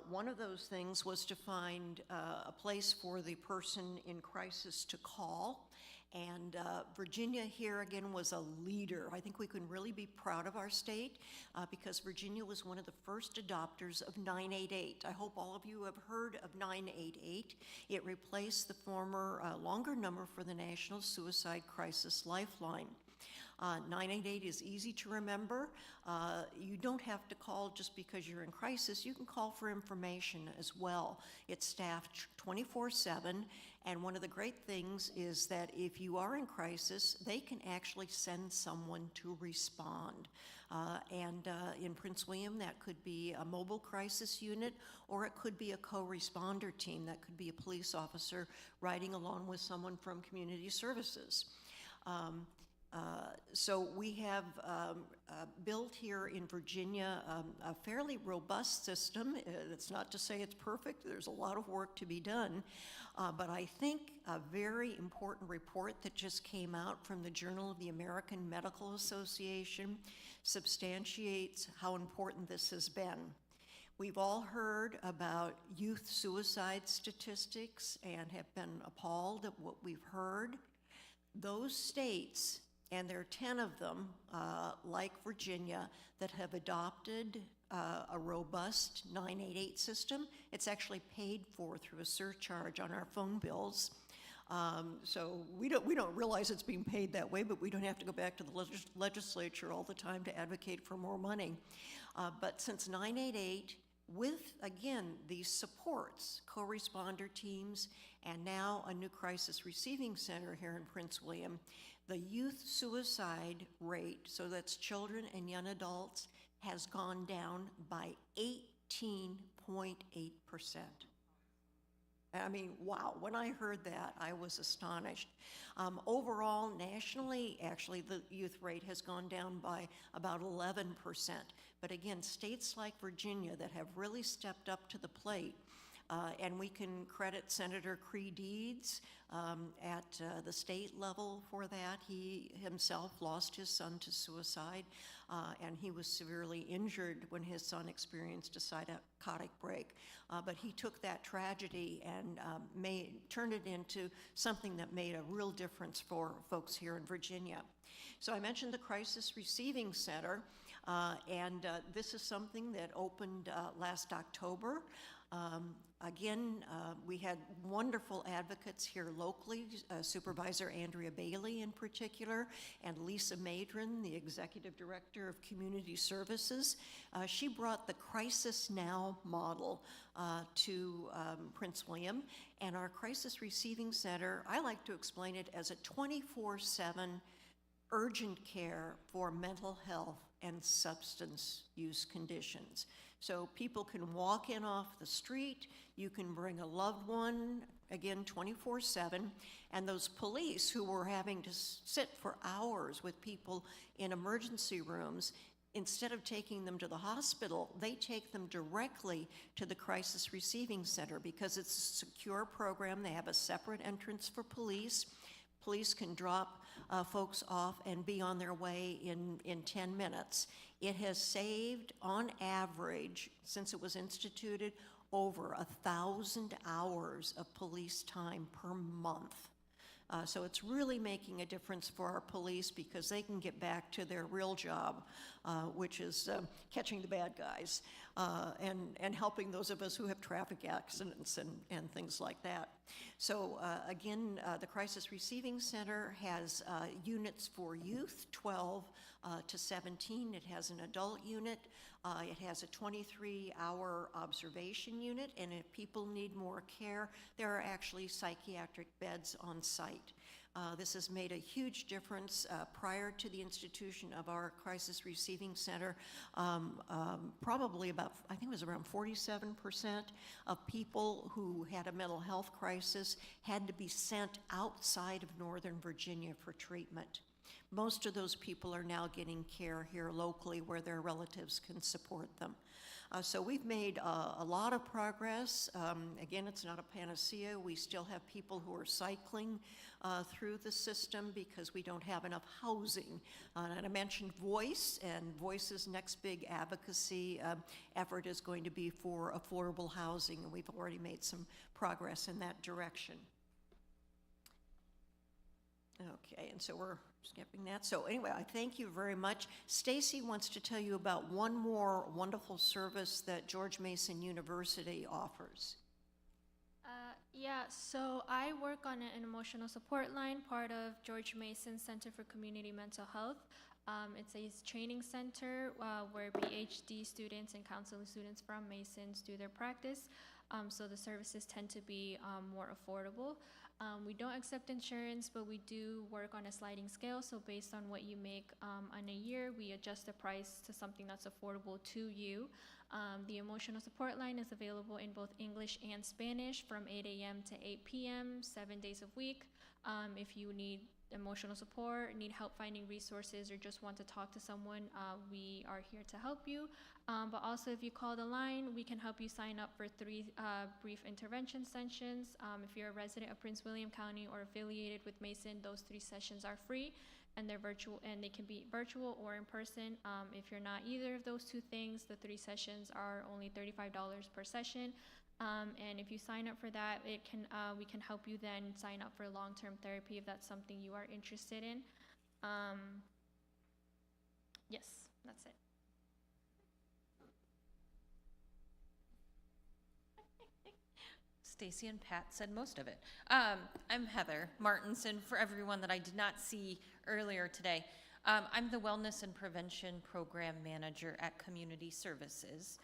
One of those things was to find a place for the person in crisis to call. And Virginia here again was a leader. I think we can really be proud of our state because Virginia was one of the first adopters of 988. I hope all of you have heard of 988. It replaced the former longer number for the National Suicide Crisis Lifeline. 988 is easy to remember. You don't have to call just because you're in crisis. You can call for information as well. It's staffed 24/7, and one of the great things is that if you are in crisis, they can actually send someone to respond. In Prince William, that could be a mobile crisis unit, or it could be a co-responder team. That could be a police officer riding along with someone from community services. So we have built here in Virginia a fairly robust system. It's not to say it's perfect. There's a lot of work to be done. But I think a very important report that just came out from the Journal of the American Medical Association substantiates how important this has been. We've all heard about youth suicide statistics and have been appalled at what we've heard. Those states, and there are 10 of them, like Virginia, that have adopted a robust 988 system. It's actually paid for through a surcharge on our phone bills. So we don't realize it's being paid that way, but we don't have to go back to the legislature all the time to advocate for more money. But since 988, with, again, these supports, co-responder teams, and now a new crisis receiving center here in Prince William, the youth suicide rate, so that's children and young adults, has gone down by 18.8%. I mean, wow, when I heard that, I was astonished. Overall, nationally, actually, the youth rate has gone down by about 11%. But again, states like Virginia that have really stepped up to the plate, and we can credit Senator Cree Deeds at the state level for that. He himself lost his son to suicide, and he was severely injured when his son experienced a psychotic break. But he took that tragedy and turned it into something that made a real difference for folks here in Virginia. So I mentioned the Crisis Receiving Center, and this is something that opened last October. Again, we had wonderful advocates here locally, Supervisor Andrea Bailey in particular, and Lisa Madron, the Executive Director of Community Services. She brought the Crisis Now model to Prince William, and our Crisis Receiving Center, I like to explain it as a 24/7 urgent care for mental health and substance use conditions. So people can walk in off the street, you can bring a loved one, again, 24/7, and those police who were having to sit for hours with people in emergency rooms, instead of taking them to the hospital, they take them directly to the Crisis Receiving Center because it's a secure program. They have a separate entrance for police. Police can drop folks off and be on their way in 10 minutes. It has saved, on average, since it was instituted, over 1,000 hours of police time per month. So it's really making a difference for our police because they can get back to their real job, which is catching the bad guys and helping those of us who have traffic accidents and things like that. So again, the Crisis Receiving Center has units for youth, 12 to 17. It has an adult unit. It has a 23-hour observation unit, and if people need more care, there are actually psychiatric beds on site. This has made a huge difference. Prior to the institution of our Crisis Receiving Center, probably about, I think it was around 47% of people who had a mental health crisis had to be sent outside of Northern Virginia for treatment. Most of those people are now getting care here locally where their relatives can support them. So we've made a lot of progress. Again, it's not a panacea. We still have people who are cycling through the system because we don't have enough housing. And I mentioned Voice, and Voice's next big advocacy effort is going to be for affordable housing, and we've already made some progress in that direction. Okay, and so we're skipping that. So anyway, I thank you very much. Stacy wants to tell you about one more wonderful service that George Mason University offers. Yeah, so I work on an emotional support line, part of George Mason Center for Community Mental Health. It's a training center where PhD students and counseling students from Masons do their practice. So the services tend to be more affordable. We don't accept insurance, but we do work on a sliding scale. So based on what you make on a year, we adjust the price to something that's affordable to you. The emotional support line is available in both English and Spanish from 8 a.m. to 8 p.m., 7 days a week. If you need emotional support, need help finding resources, or just want to talk to someone, we are here to help you. But also, if you call the line, we can help you sign up for 3 brief intervention sessions. If you're a resident of Prince William County or affiliated with Mason, those 3 sessions are free, and they're virtual, and they can be virtual or in person. If you're not either of those 2 things, the 3 sessions are only $35 per session. And if you sign up for that, we can help you then sign up for long-term therapy if that's something you are interested in. Yes, that's it. Stacy and Pat said most of it. I'm Heather Martinson, for everyone that I did not see earlier today. I'm the Wellness and Prevention Program Manager at Community Services.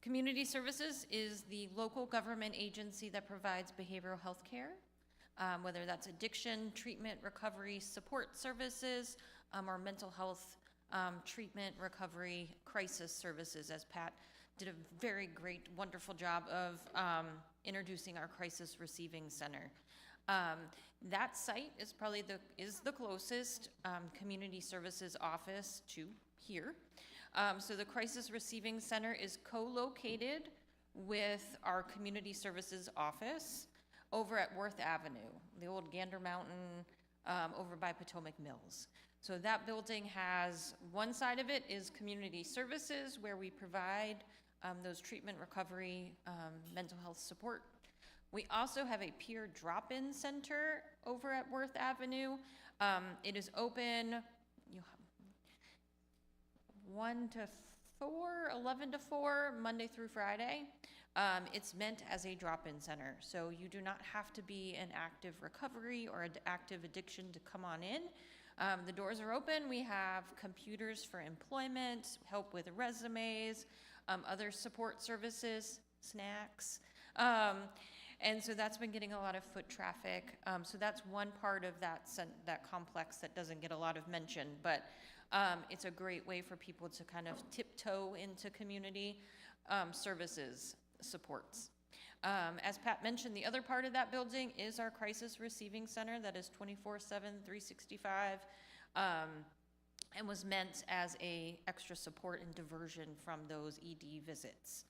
Community Services is the local government agency that provides behavioral health care, whether that's addiction, treatment, recovery, support services, or mental health treatment, recovery, crisis services, as Pat did a very great, wonderful job of introducing our Crisis Receiving Center. That site is probably the closest community services office to here. So the Crisis Receiving Center is co-located with our community services office over at Worth Avenue, the old Gander Mountain over by Potomac Mills. So that building has, one side of it is community services, where we provide those treatment, recovery, mental health support. We also have a peer drop-in center over at Worth Avenue. It is open 1 to 11 to 4, Monday through Friday. It's meant as a drop-in center, so you do not have to be in active recovery or active addiction to come on in. The doors are open. We have computers for employment, help with resumes, other support services, snacks. And so that's been getting a lot of foot traffic. So that's one part of that complex that doesn't get a lot of mention, but it's a great way for people to kind of tiptoe into community services supports. As Pat mentioned, the other part of that building is our crisis receiving center that is 24/7, 365, and was meant as a extra support and diversion from those ED visits.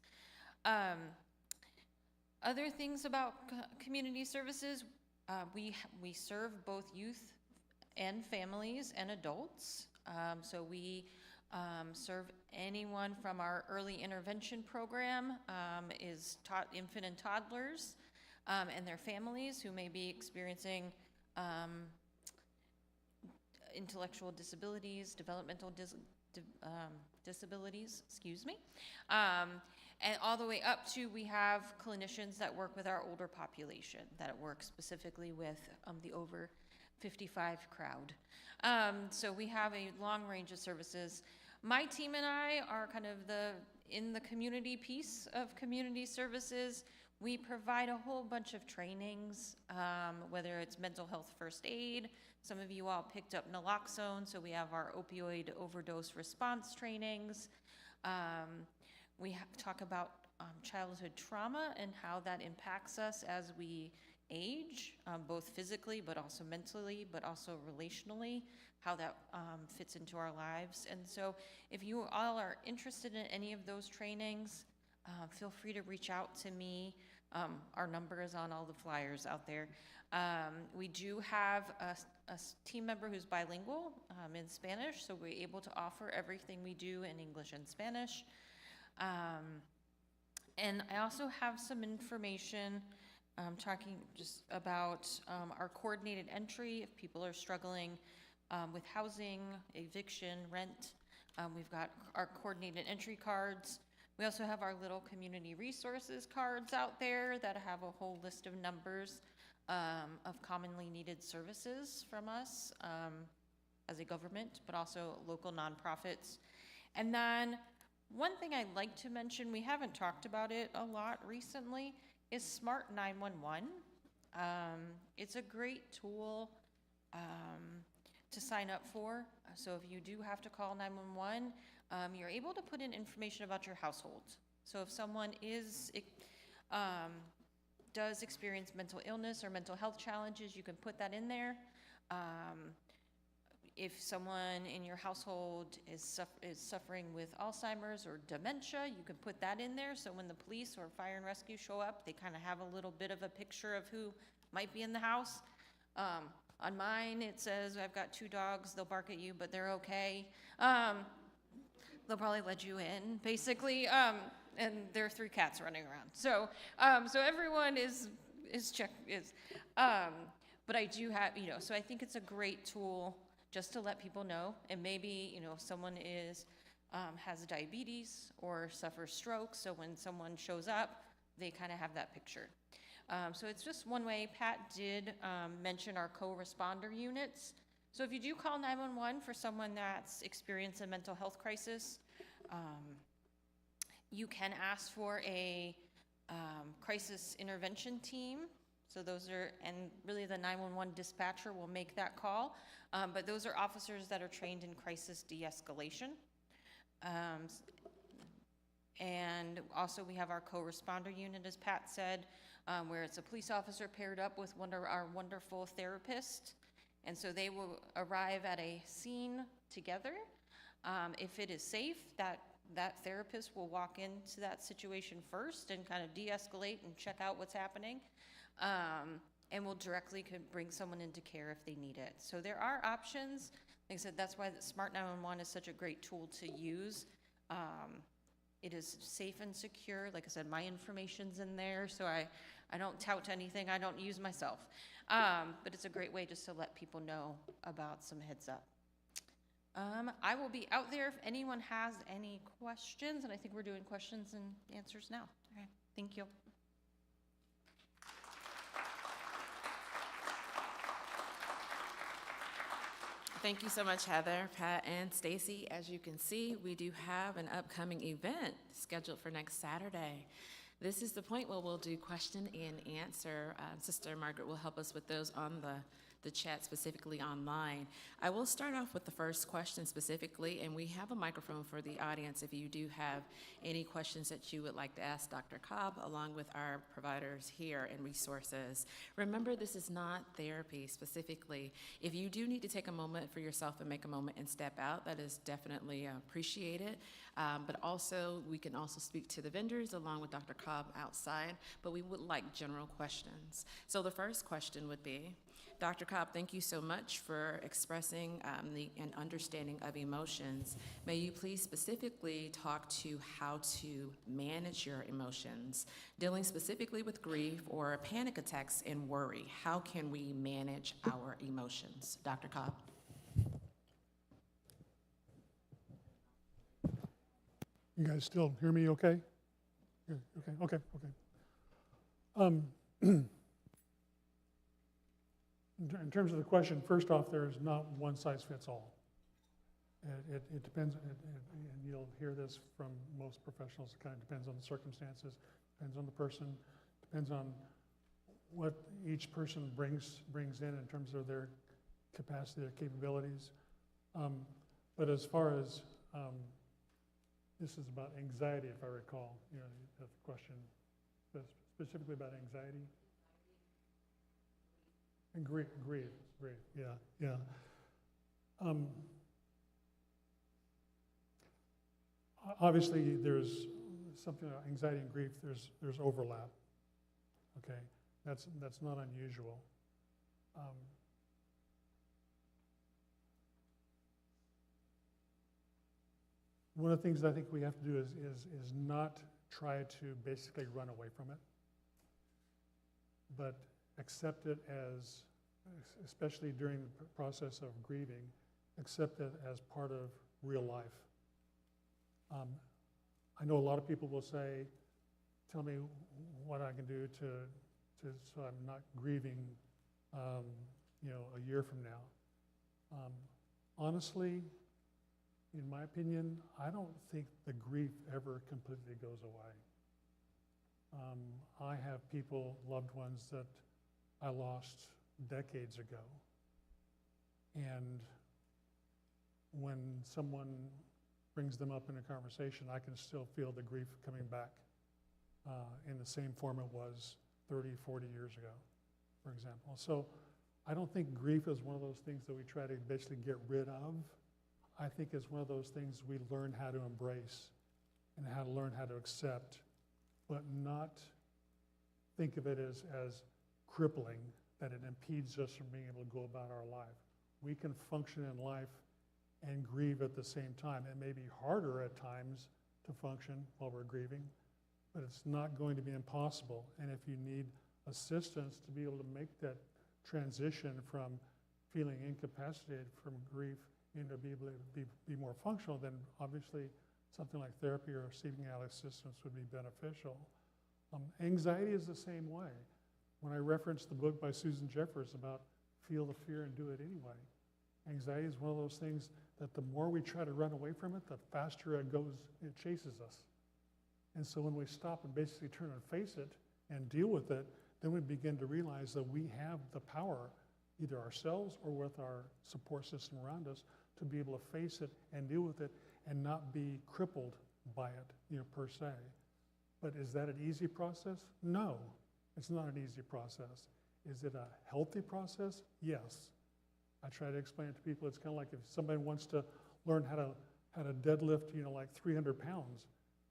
Other things about community services, we serve both youth and families and adults. So we serve anyone from our early intervention program, is taught infant and toddlers and their families who may be experiencing intellectual disabilities, developmental disabilities, excuse me. And all the way up to, we have clinicians that work with our older population, that work specifically with the over 55 crowd. So we have a long range of services. My team and I are kind of in the community piece of community services. We provide a whole bunch of trainings, whether it's mental health first aid. Some of you all picked up naloxone, so we have our opioid overdose response trainings. We talk about childhood trauma and how that impacts us as we age, both physically, but also mentally, but also relationally, how that fits into our lives. And so if you all are interested in any of those trainings, feel free to reach out to me. Our number is on all the flyers out there. We do have a team member who's bilingual in Spanish, so we're able to offer everything we do in English and Spanish. And I also have some information talking just about our coordinated entry if people are struggling with housing, eviction, rent. We've got our coordinated entry cards. We also have our little community resources cards out there that have a whole list of numbers of commonly needed services from us as a government, but also local nonprofits. And then one thing I'd like to mention, we haven't talked about it a lot recently, is Smart 911. It's a great tool to sign up for. So if you do have to call 911, you're able to put in information about your household. So if someone does experience mental illness or mental health challenges, you can put that in there. If someone in your household is suffering with Alzheimer's or dementia, you can put that in there. So when the police or fire and rescue show up, they kind of have a little bit of a picture of who might be in the house. On mine, it says, I've got 2 dogs, they'll bark at you, but they're okay. They'll probably let you in, basically. And there are 3 cats running around. So everyone is checked. But I do have, so I think it's a great tool just to let people know. And maybe, if someone has diabetes or suffers stroke, so when someone shows up, they kind of have that picture. So it's just one way. Pat did mention our co-responder units. So if you do call 911 for someone that's experienced a mental health crisis, you can ask for a crisis intervention team. So those are, and really the 911 dispatcher will make that call. But those are officers that are trained in crisis de-escalation. And also we have our co-responder unit, as Pat said, where it's a police officer paired up with one of our wonderful therapists. And so they will arrive at a scene together. If it is safe, that therapist will walk into that situation first and kind of de-escalate and check out what's happening. And will directly could bring someone into care if they need it. So there are options. Like I said, that's why the Smart 911 is such a great tool to use. It is safe and secure. Like I said, my information's in there, so I don't tout anything I don't use myself. But it's a great way just to let people know about some heads up. I will be out there if anyone has any questions, and I think we're doing questions and answers now. Okay, thank you. Thank you so much, Heather, Pat, and Stacy. As you can see, we do have an upcoming event scheduled for next Saturday. This is the point where we'll do question and answer. Sister Margaret will help us with those on the chat, specifically online. I will start off with the first question specifically, and we have a microphone for the audience if you do have any questions that you would like to ask Dr. Cobb, along with our providers here and resources. Remember, this is not therapy specifically. If you do need to take a moment for yourself and make a moment and step out, that is definitely appreciated. But also, we can also speak to the vendors along with Dr. Cobb outside, but we would like general questions. So the first question would be, Dr. Cobb, thank you so much for expressing an understanding of emotions. May you please specifically talk to how to manage your emotions, dealing specifically with grief or panic attacks and worry. How can we manage our emotions? Dr. Cobb. You guys still hear me okay? Good, okay. In terms of the question, first off, there is not one size fits all. It depends, and you'll hear this from most professionals, it kind of depends on the circumstances, depends on the person, depends on what each person brings in terms of their capacity, their capabilities. But as far as, this is about anxiety, if I recall, the question, specifically about anxiety. And grief, yeah. Obviously, there's something about anxiety and grief. There's overlap. Okay, that's not unusual. One of the things I think we have to do is not try to basically run away from it, but accept it as, especially during the process of grieving, accept it as part of real life. I know a lot of people will say, tell me what I can do so I'm not grieving, a year from now. Honestly, in my opinion, I don't think the grief ever completely goes away. I have people, loved ones that I lost decades ago. And when someone brings them up in a conversation, I can still feel the grief coming back in the same form it was 30, 40 years ago, for example. So I don't think grief is one of those things that we try to basically get rid of. I think it's one of those things we learn how to embrace and how to learn how to accept, but not think of it as crippling, that it impedes us from being able to go about our life. We can function in life and grieve at the same time. It may be harder at times to function while we're grieving, but it's not going to be impossible. And if you need assistance to be able to make that transition from feeling incapacitated from grief into be able to be more functional, then obviously something like therapy or seeking out assistance would be beneficial. Anxiety is the same way. When I referenced the book by Susan Jeffers about feel the fear and do it anyway, anxiety is one of those things that the more we try to run away from it, the faster it chases us. And so when we stop and basically turn and face it and deal with it, then we begin to realize that we have the power, either ourselves or with our support system around us, to be able to face it and deal with it and not be crippled by it, per se. But is that an easy process? No, it's not an easy process. Is it a healthy process? Yes. I try to explain it to people. It's kind of like if somebody wants to learn how to deadlift, like 300 pounds.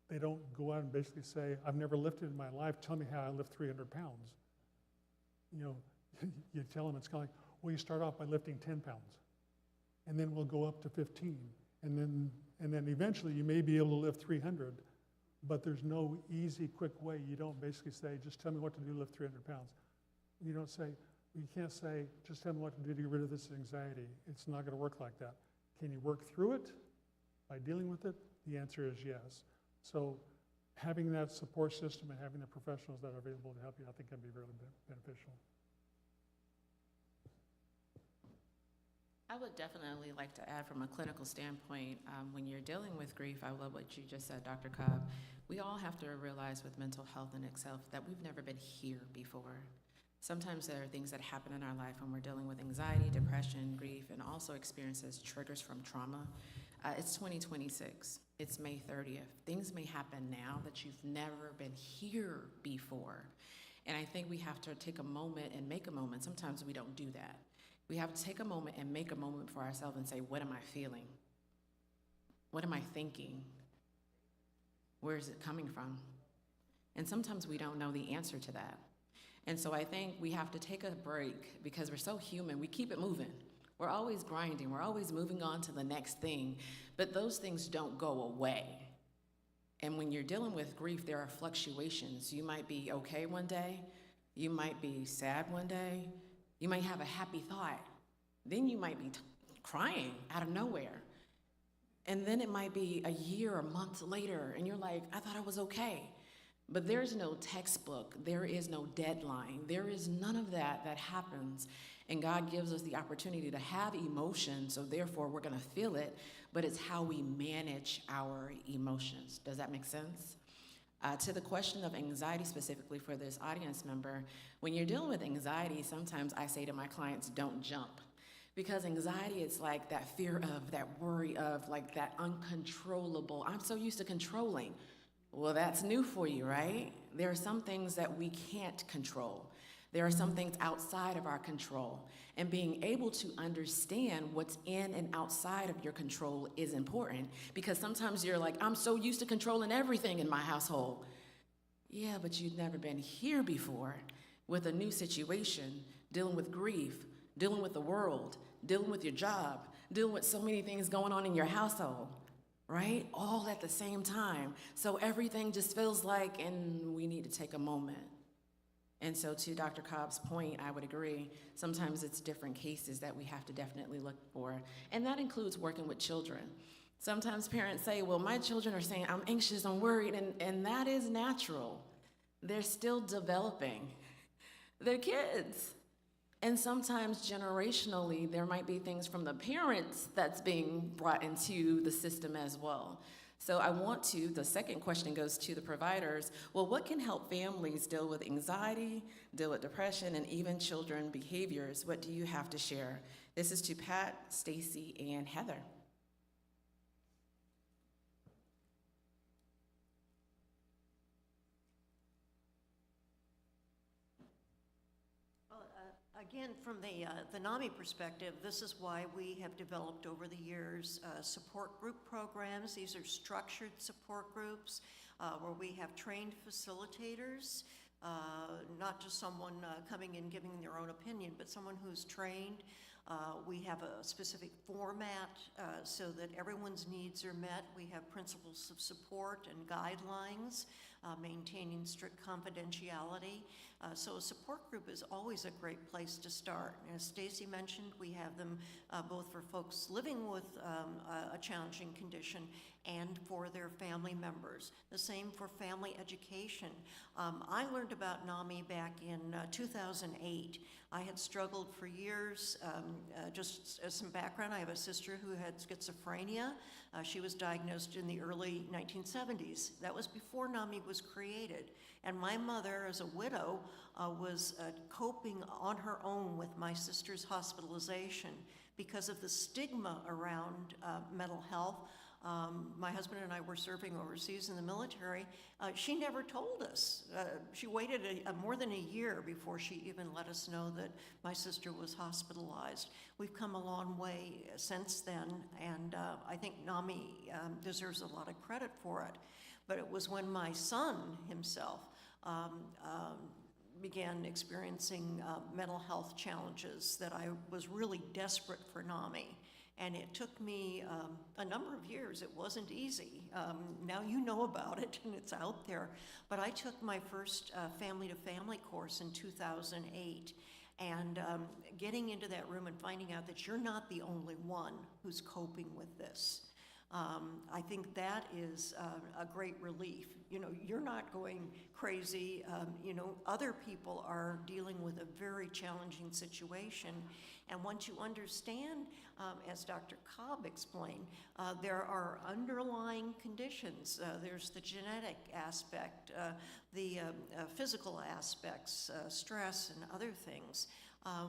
They don't go out and basically say, I've never lifted in my life, tell me how I lift 300 pounds. You tell them, it's kind of like, well, you start off by lifting 10 pounds, and then we'll go up to 15, and then eventually you may be able to lift 300, but there's no easy, quick way. You don't basically say, just tell me what to do to lift 300 pounds. You can't say, just tell me what to do to get rid of this anxiety. It's not going to work like that. Can you work through it by dealing with it? The answer is yes. So having that support system and having the professionals that are available to help you, I think can be really beneficial. I would definitely like to add from a clinical standpoint, when you're dealing with grief, I love what you just said, Dr. Cobb. We all have to realize with mental health in itself that we've never been here before. Sometimes there are things that happen in our life when we're dealing with anxiety, depression, grief, and also experiences triggers from trauma. It's 2026. It's May 30th. Things may happen now that you've never been here before. And I think we have to take a moment and make a moment. Sometimes we don't do that. We have to take a moment and make a moment for ourselves and say, what am I feeling? What am I thinking? Where is it coming from? And sometimes we don't know the answer to that. And so I think we have to take a break because we're so human. We keep it moving. We're always grinding. We're always moving on to the next thing. But those things don't go away. And when you're dealing with grief, there are fluctuations. You might be okay one day. You might be sad one day. You might have a happy thought. Then you might be crying out of nowhere. And then it might be a year or months later, and you're like, I thought I was okay. But there is no textbook. There is no deadline. There is none of that happens. And God gives us the opportunity to have emotion, so therefore we're going to feel it, but it's how we manage our emotions. Does that make sense? To the question of anxiety specifically for this audience member, when you're dealing with anxiety, sometimes I say to my clients, don't jump. Because anxiety, it's like that fear of, that worry of, like that uncontrollable. I'm so used to controlling. Well, that's new for you, right? There are some things that we can't control. There are some things outside of our control. And being able to understand what's in and outside of your control is important, because sometimes you're like, I'm so used to controlling everything in my household. Yeah, but you've never been here before with a new situation, dealing with grief, dealing with the world, dealing with your job, dealing with so many things going on in your household, right? All at the same time. So everything just feels like, and we need to take a moment. And so to Dr. Cobb's point, I would agree. Sometimes it's different cases that we have to definitely look for. And that includes working with children. Sometimes parents say, well, my children are saying I'm anxious, I'm worried, and that is natural. They're still developing. They're kids. And sometimes generationally, there might be things from the parents that's being brought into the system as well. So the second question goes to the providers. Well, what can help families deal with anxiety, deal with depression, and even children behaviors? What do you have to share? This is to Pat, Stacy, and Heather. Again, from the NAMI perspective, this is why we have developed over the years support group programs. These are structured support groups where we have trained facilitators, not just someone coming in giving their own opinion, but someone who's trained. We have a specific format so that everyone's needs are met. We have principles of support and guidelines, maintaining strict confidentiality. So a support group is always a great place to start. As Stacy mentioned, we have them both for folks living with a challenging condition and for their family members. The same for family education. I learned about NAMI back in 2008. I had struggled for years. Just as some background, I have a sister who had schizophrenia. She was diagnosed in the early 1970s. That was before NAMI was created. And my mother, as a widow, was coping on her own with my sister's hospitalization because of the stigma around mental health. My husband and I were serving overseas in the military. She never told us. She waited more than a year before she even let us know that my sister was hospitalized. We've come a long way since then, and I think NAMI deserves a lot of credit for it. But it was when my son himself began experiencing mental health challenges that I was really desperate for NAMI. And it took me a number of years. It wasn't easy. Now you know about it and it's out there. But I took my first family-to-family course in 2008. And getting into that room and finding out that you're not the only one who's coping with this. I think that is a great relief. You know, you're not going crazy. You know, other people are dealing with a very challenging situation. And once you understand, as Dr. Cobb explained, there are underlying conditions. There's the genetic aspect, the physical aspects, stress and other things.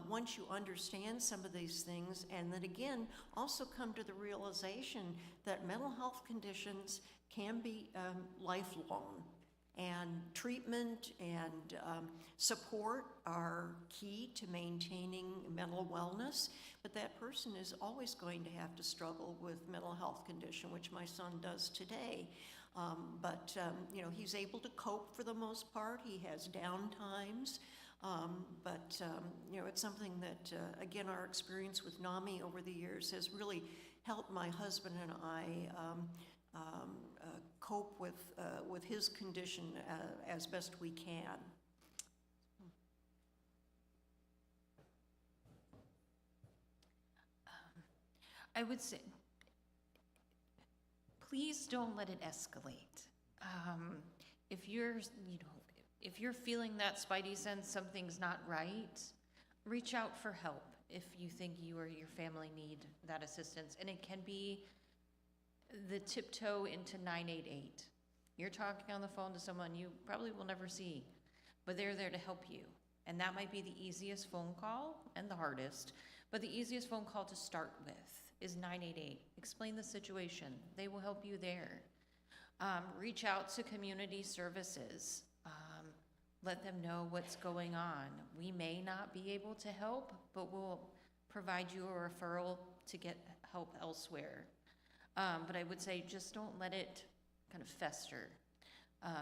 Once you understand some of these things, and then again, also come to the realization that mental health conditions can be lifelong, and treatment and support are key to maintaining mental wellness, but that person is always going to have to struggle with mental health condition, which my son does today. You know, he's able to cope for the most part. He has down times. You know, it's something that, again, our experience with NAMI over the years has really helped my husband and I cope with his condition as best we can. I would say, please don't let it escalate. If you're, you know, if you're feeling that spidey sense something's not right, reach out for help if you think you or your family need that assistance. And it can be the tiptoe into 988. You're talking on the phone to someone you probably will never see, but they're there to help you. And that might be the easiest phone call and the hardest, but the easiest phone call to start with is 988. Explain the situation. They will help you there. Reach out to community services. Let them know what's going on. We may not be able to help, but we'll provide you a referral to get help elsewhere. But I would say just don't let it kind of fester,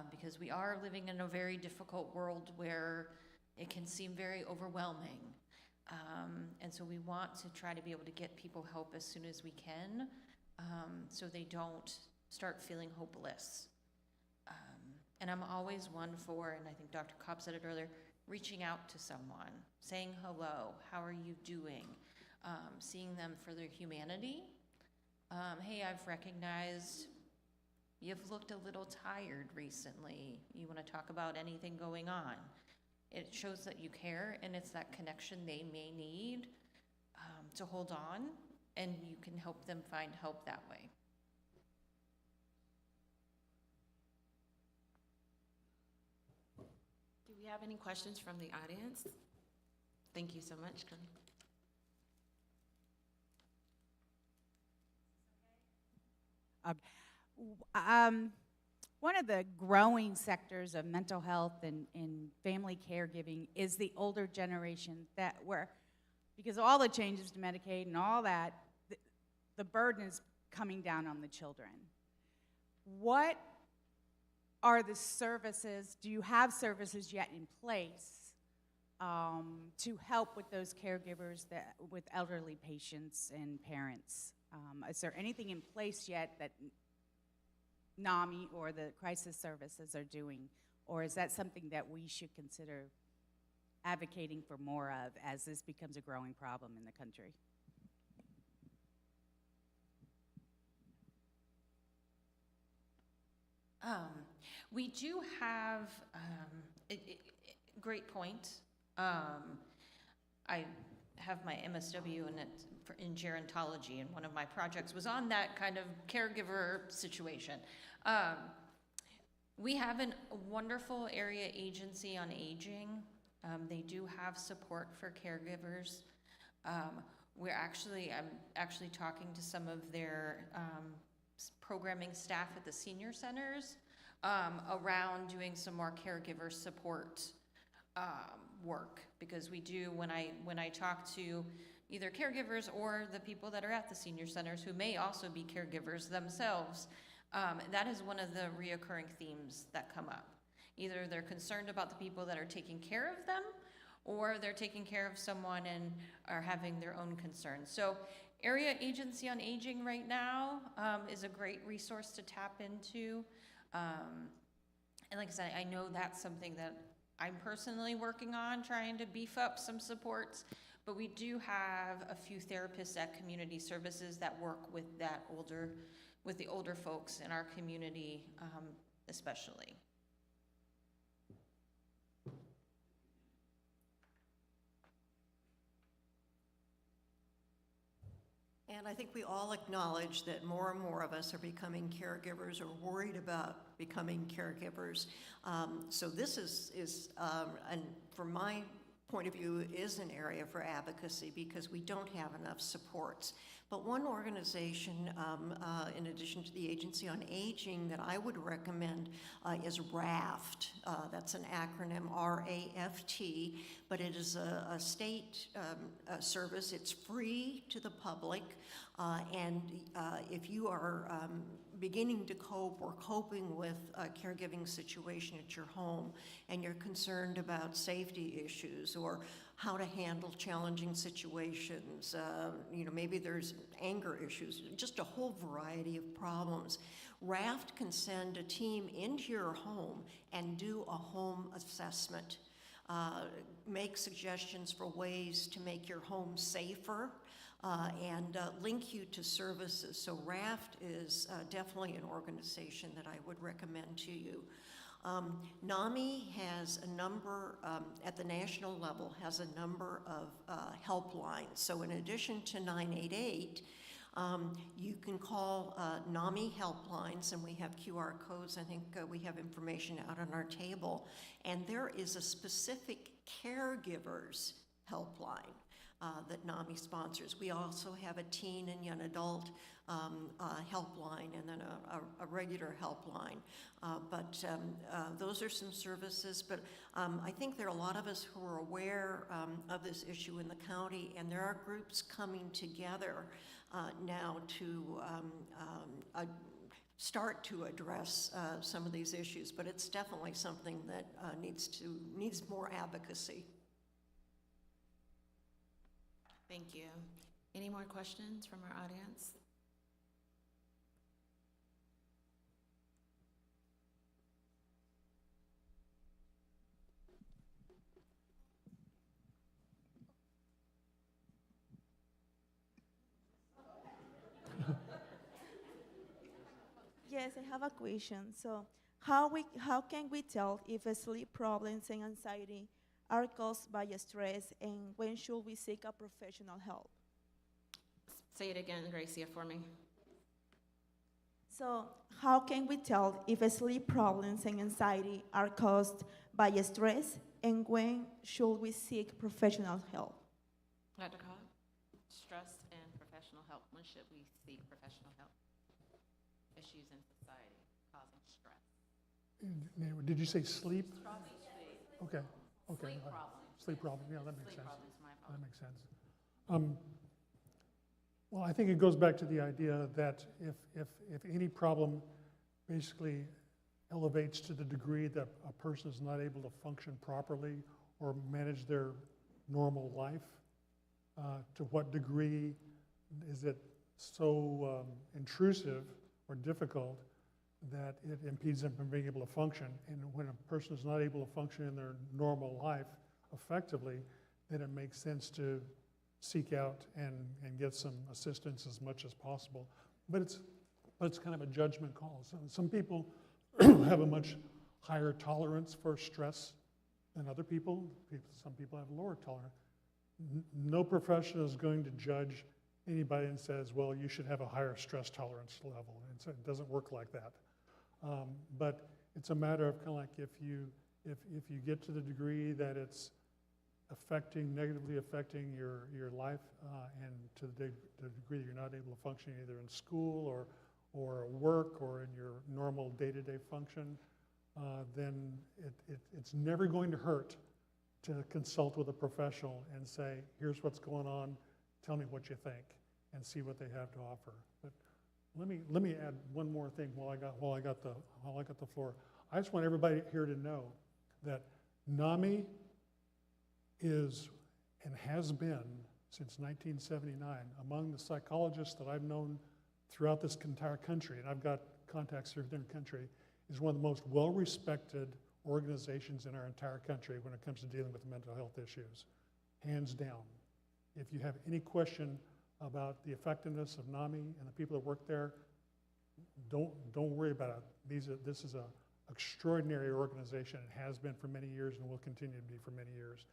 because we are living in a very difficult world where it can seem very overwhelming. And so we want to try to be able to get people help as soon as we can, so they don't start feeling hopeless. And I'm always one for, and I think Dr. Cobb said it earlier, reaching out to someone, saying hello, how are you doing? Seeing them for their humanity. Hey, I've recognized you've looked a little tired recently. You want to talk about anything going on? It shows that you care, and it's that connection they may need to hold on, and you can help them find help that way. Do we have any questions from the audience? Thank you so much, Connie. One of the growing sectors of mental health and family caregiving is the older generation because of all the changes to Medicaid and all that, the burden is coming down on the children. What are the services, do you have services yet in place to help with those caregivers with elderly patients and parents? Is there anything in place yet that NAMI or the crisis services are doing, or is that something that we should consider advocating for more of as this becomes a growing problem in the country? We do have, great point. I have my MSW in gerontology, and one of my projects was on that kind of caregiver situation. We have a wonderful area agency on aging. They do have support for caregivers. I'm actually talking to some of their programming staff at the senior centers around doing some more caregiver support work, because we do, when I talk to either caregivers or the people that are at the senior centers who may also be caregivers themselves, that is one of the reoccurring themes that come up. Either they're concerned about the people that are taking care of them, or they're taking care of someone and are having their own concerns. So Area Agency on Aging right now is a great resource to tap into. And like I said, I know that's something that I'm personally working on trying to beef up some supports, but we do have a few therapists at community services that work with the older folks in our community, especially. And I think we all acknowledge that more and more of us are becoming caregivers or worried about becoming caregivers. So this is and from my point of view, is an area for advocacy because we don't have enough supports. But one organization, in addition to the Agency on Aging, that I would recommend is RAFT. That's an acronym, R-A-F-T, but it is a state service. It's free to the public, and if you are beginning to cope or coping with a caregiving situation at your home and you're concerned about safety issues or how to handle challenging situations, maybe there's anger issues, just a whole variety of problems. RAFT can send a team into your home and do a home assessment, make suggestions for ways to make your home safer, and link you to services. So RAFT is definitely an organization that I would recommend to you. NAMI has a number, at the national level, has a number of helplines. So in addition to 988, you can call NAMI helplines, and we have QR codes. I think we have information out on our table. And there is a specific caregivers helpline that NAMI sponsors. We also have a teen and young adult helpline, and then a regular helpline. But those are some services. But I think there are a lot of us who are aware of this issue in the county, and there are groups coming together now to start to address some of these issues. But it's definitely something that needs more advocacy. Thank you. Any more questions from our audience? Yes, I have a question. So, how can we tell if sleep problems and anxiety are caused by stress, and when should we seek a professional help? Say it again, Gracia, for me. So, how can we tell if sleep problems and anxiety are caused by stress, and when should we seek professional help? Dr. Cobb? Stress and professional help. When should we seek professional help? Issues in society causing stress. Did you say sleep? Okay. Sleep problems. Sleep problem, yeah, that makes Sleep sense. problems, my That apologies. makes sense. Well, I think it goes back to the idea that if any problem basically elevates to the degree that a person is not able to function properly or manage their normal life, to what degree is it so intrusive or difficult that it impedes them from being able to function. And when a person is not able to function in their normal life effectively, then it makes sense to seek out and get some assistance as much as possible. But it's kind of a judgment call. So some people have a much higher tolerance for stress than other people. Some people have lower tolerance. No professional is going to judge anybody and says, well, you should have a higher stress tolerance level. And so it doesn't work like that. But it's a matter of kind of like if you get to the degree that it's negatively affecting your life, and to the degree that you're not able to function either in school or work or in your normal day-to-day function, then it's never going to hurt to consult with a professional and say, here's what's going on, tell me what you think, and see what they have to offer. But let me add one more thing while I got the floor. I just want everybody here to know that NAMI is and has been since 1979 among the psychologists that I've known throughout this entire country, and I've got contacts throughout the country, is one of the most well-respected organizations in our entire country when it comes to dealing with mental health issues, hands down. If you have any question about the effectiveness of NAMI and the people that work there, don't worry about it. This is an extraordinary organization. It has been for many years and will continue to be for many years.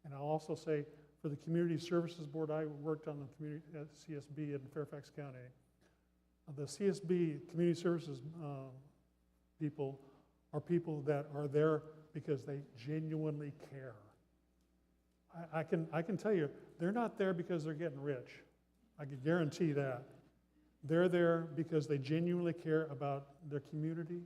And I'll also say, for the Community Services Board, I worked on the community CSB in Fairfax County. The CSB, Community Services people, are people that are there because they genuinely care. I can tell you, they're not there because they're getting rich. I can guarantee that. They're there because they genuinely care about their community,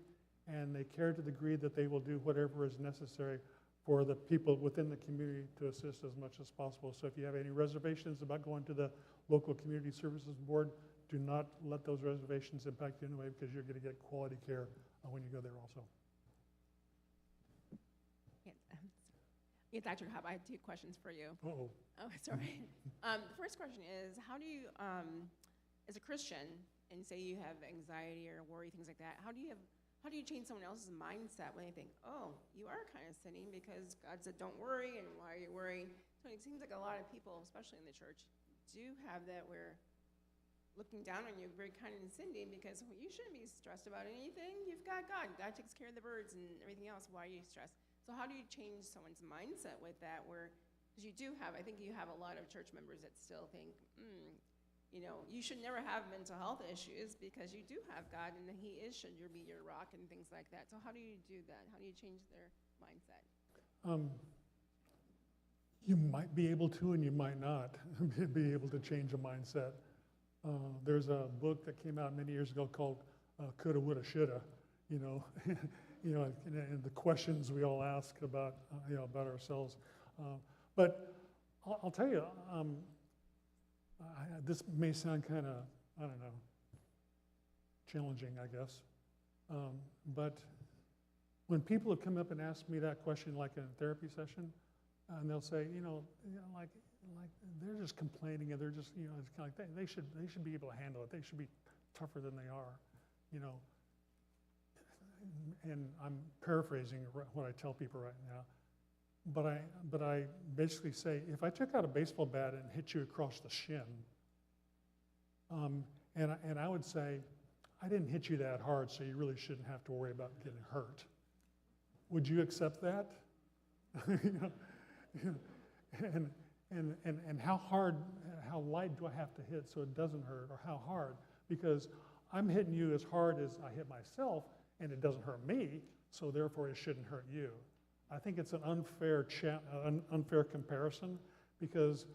and they care to the degree that they will do whatever is necessary for the people within the community to assist as much as possible. So if you have any reservations about going to the local Community Services Board, do not let those reservations impact you anyway, because you're going to get quality care when you go there also. Yeah, Dr. Cobb, I have 2 questions for you. Uh-oh. Oh, sorry. The first question is, how do you, as a Christian, and say you have anxiety or worry, things like that, how do you change someone else's mindset when they think, oh, you are kind of sinning because God said don't worry, and why are you worrying? So it seems like a lot of people, especially in the church, do have that where looking down on you, very kind of sinning, because you shouldn't be stressed about anything. You've got God. God takes care of the birds and everything else. Why are you stressed? So how do you change someone's mindset with that where, because you do have, I think you have a lot of church members that still think, you know, you should never have mental health issues because you do have God and He should be your rock and things like that. So how do you do that? How do you change their mindset? You might be able to, and you might not be able to change a mindset. There's a book that came out many years ago called Coulda, Woulda, Shoulda, you know, and the questions we all ask about, about ourselves. But I'll tell you, this may sound kind of, I don't know, challenging, I guess. But when people have come up and asked me that question, like in a therapy session, and they'll say, like they're just complaining, and they're just, it's kind of like they should be able to handle it. They should be tougher than they are, And I'm paraphrasing what I tell people right now, but I basically say, if I took out a baseball bat and hit you across the shin, and I would say, I didn't hit you that hard, so you really shouldn't have to worry about getting hurt. Would you accept that? And how light do I have to hit so it doesn't hurt, or how hard? Because I'm hitting you as hard as I hit myself, and it doesn't hurt me, so therefore it shouldn't hurt you. I think it's an unfair comparison, because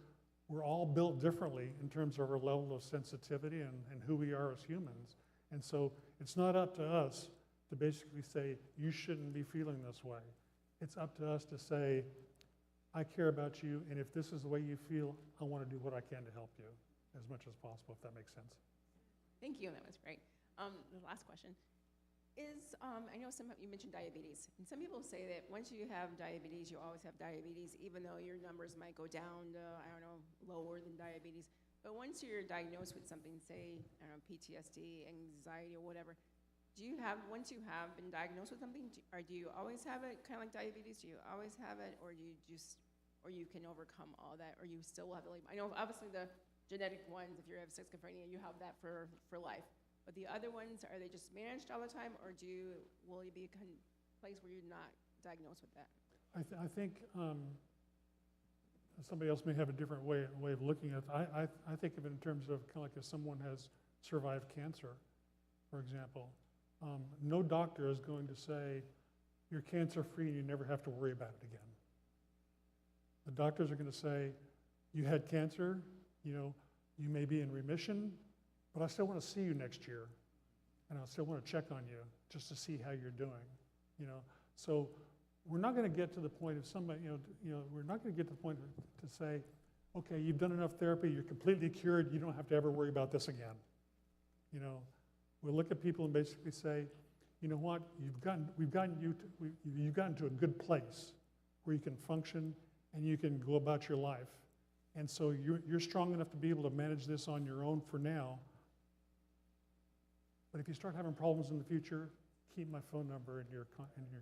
we're all built differently in terms of our level of sensitivity and who we are as humans. And so it's not up to us to basically say, you shouldn't be feeling this way. It's up to us to say, I care about you, and if this is the way you feel, I want to do what I can to help you as much as possible, if that makes sense. Thank you, that was great. The last question is, I know you mentioned diabetes, and some people say that once you have diabetes, you always have diabetes, even though your numbers might go down to, I don't know, lower than diabetes. But once you're diagnosed with something, say, I don't know, PTSD, anxiety, or whatever, once you have been diagnosed with something, do you always have it, kind of like diabetes? Do you always have it, or you can overcome all that, or you still will have it? I know, obviously, the genetic ones, if you have schizophrenia, you have that for life. But the other ones, are they just managed all the time, or will you be a place where you're not diagnosed with that? I think somebody else may have a different way of looking at it. I think of it in terms of kind of like if someone has survived cancer, for example. No doctor is going to say, you're cancer-free and you never have to worry about it again. The doctors are going to say, you had cancer, you may be in remission, but I still want to see you next year, and I still want to check on you just to see how you're doing, So we're not going to get to the point of somebody, we're not going to get to the point to say, okay, you've done enough therapy, you're completely cured, you don't have to ever worry about this again. We'll look at people and basically say, you know what, you've gotten to a good place where you can function and you can go about your life. And so you're strong enough to be able to manage this on your own for now. But if you start having problems in the future, keep my phone number in your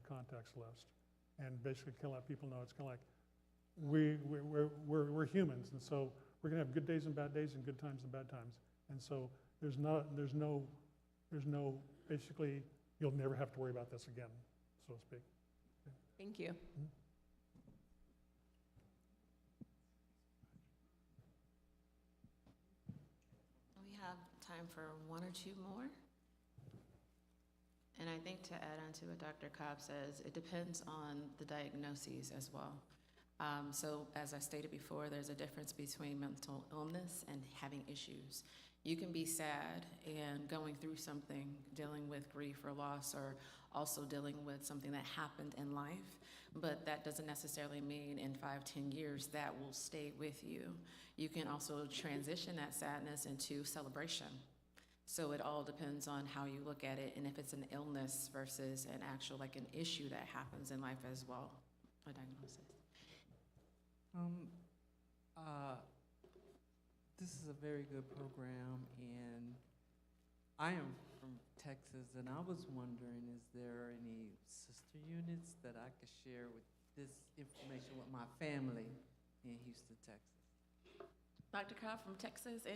contacts list. and basically kind of let people know it's kind of like we're humans, and so we're going to have good days and bad days and good times and bad times. And so there's no basically, you'll never have to worry about this again, so to speak. Thank you. We have time for one or two more. And I think to add on to what Dr. Cobb says, it depends on the diagnoses as well. So as I stated before, there's a difference between mental illness and having issues. You can be sad and going through something, dealing with grief or loss, or also dealing with something that happened in life, but that doesn't necessarily mean in 5-10 years that will stay with you. You can also transition that sadness into celebration. So it all depends on how you look at it, and if it's an illness versus an actual, like an issue that happens in life as well, a diagnosis. This is a very good program, and I am from Texas, and I was wondering, is there any sister units that I could share with this information with my family in Houston, Texas? Dr. Cobb from Texas,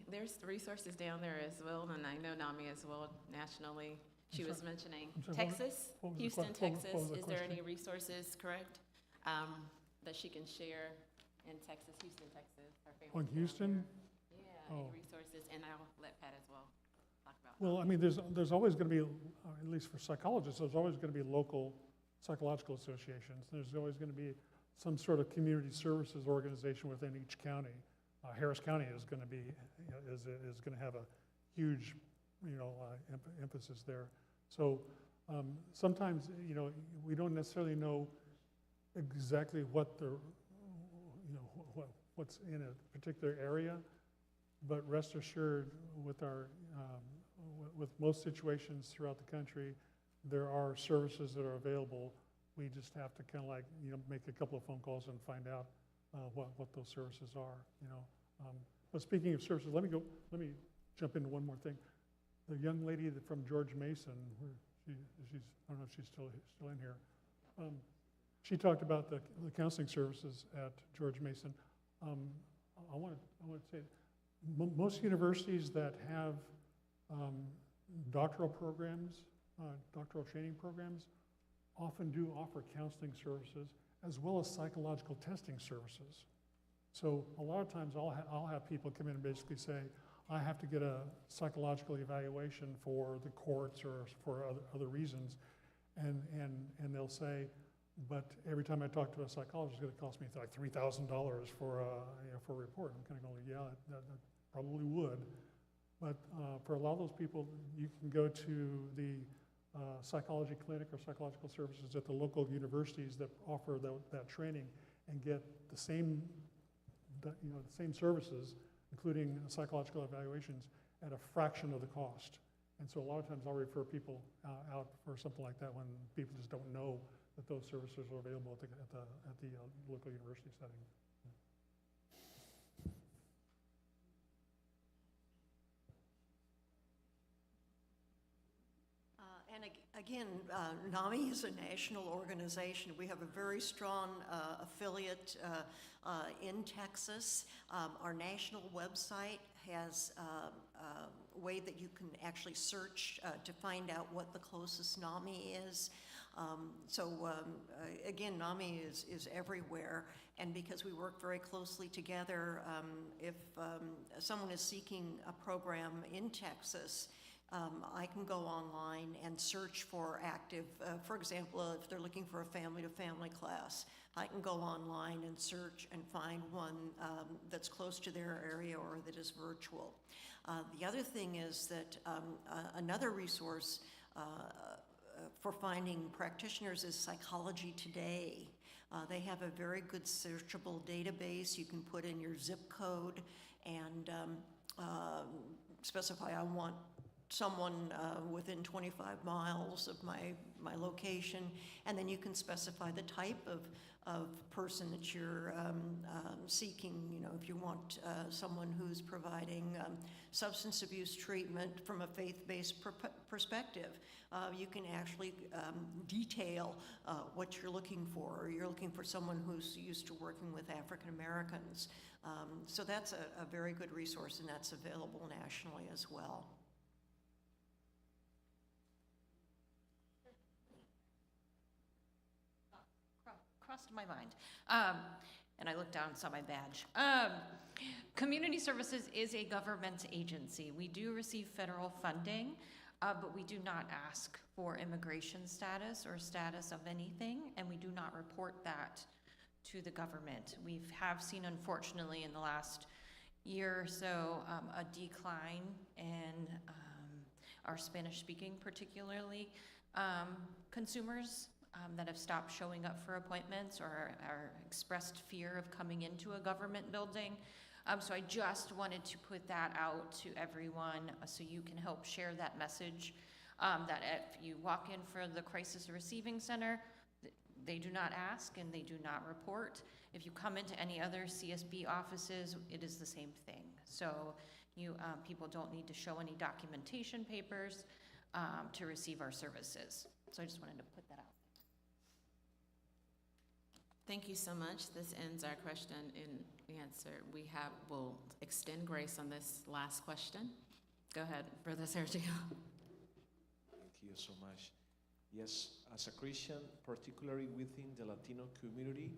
there's resources down there as well, and I know NAMI as well nationally. She was mentioning Texas, Houston, Texas. Is there any resources, correct, that she can share in Texas, Houston, Texas? On Houston? Yeah, any resources, and I'll let Pat as well talk about that. Well, I mean, there's always going to be, at least for psychologists, there's always going to be local psychological associations. There's always going to be some sort of community services organization within each county. Harris County is going to be is going to have a huge, emphasis there. So sometimes, we don't necessarily know exactly what the, what's in a particular area, but rest assured, with our with most situations throughout the country, there are services that are available. We just have to kind of like make a couple of phone calls and find out what those services are. But speaking of services, let me jump into one more thing. The young lady from George Mason, she's I don't know if she's still in here. She talked about the counseling services at George Mason. I want to say, most universities that have doctoral programs, doctoral training programs, often do offer counseling services as well as psychological testing services. So a lot of times I'll have people come in and basically say, I have to get a psychological evaluation for the courts or for other reasons, and they'll say, but every time I talk to a psychologist, it's going to cost me like $3,000 for a report. I'm kind of going, yeah, that probably would. But for a lot of those people, you can go to the psychology clinic or psychological services at the local universities that offer that training and get the same, the same services, including psychological evaluations, at a fraction of the cost. And so a lot of times I'll refer people out for something like that when people just don't know that those services are available at the local university setting. Again, NAMI is a national organization. We have a very strong affiliate in Texas. Our national website has a way that you can actually search to find out what the closest NAMI is. Again, NAMI is everywhere, and because we work very closely together, if someone is seeking a program in Texas, I can go online and search for active, for example, if they're looking for a family-to-family class, I can go online and search and find one that's close to their area or that is virtual. The other thing is that another resource for finding practitioners is Psychology Today. They have a very good searchable database. You can put in your zip code and specify, I want someone within 25 miles of my location, and then you can specify the type of person that you're seeking. You know, if you want someone who's providing substance abuse treatment from a faith-based perspective, you can actually detail what you're looking for. Or you're looking for someone who's used to working with African Americans. So that's a very good resource, and that's available nationally as well. Crossed my mind. And I looked down and saw my badge. Community Services is a government agency. We do receive federal funding, but we do not ask for immigration status or status of anything, and we do not report that to the government. We have seen, unfortunately, in the last year or so, a decline in our Spanish-speaking, particularly, consumers that have stopped showing up for appointments or are expressed fear of coming into a government building. So I just wanted to put that out to everyone so you can help share that message, that if you walk in for the Crisis Receiving Center, they do not ask and they do not report. If you come into any other CSB offices, it is the same thing. So you people don't need to show any documentation papers to receive our services. So I just wanted to put that out. Thank you so much. This ends our question and answer. We'll extend grace on this last question. Go ahead, Brother Sergio. Thank you so much. Yes, as a Christian, particularly within the Latino community,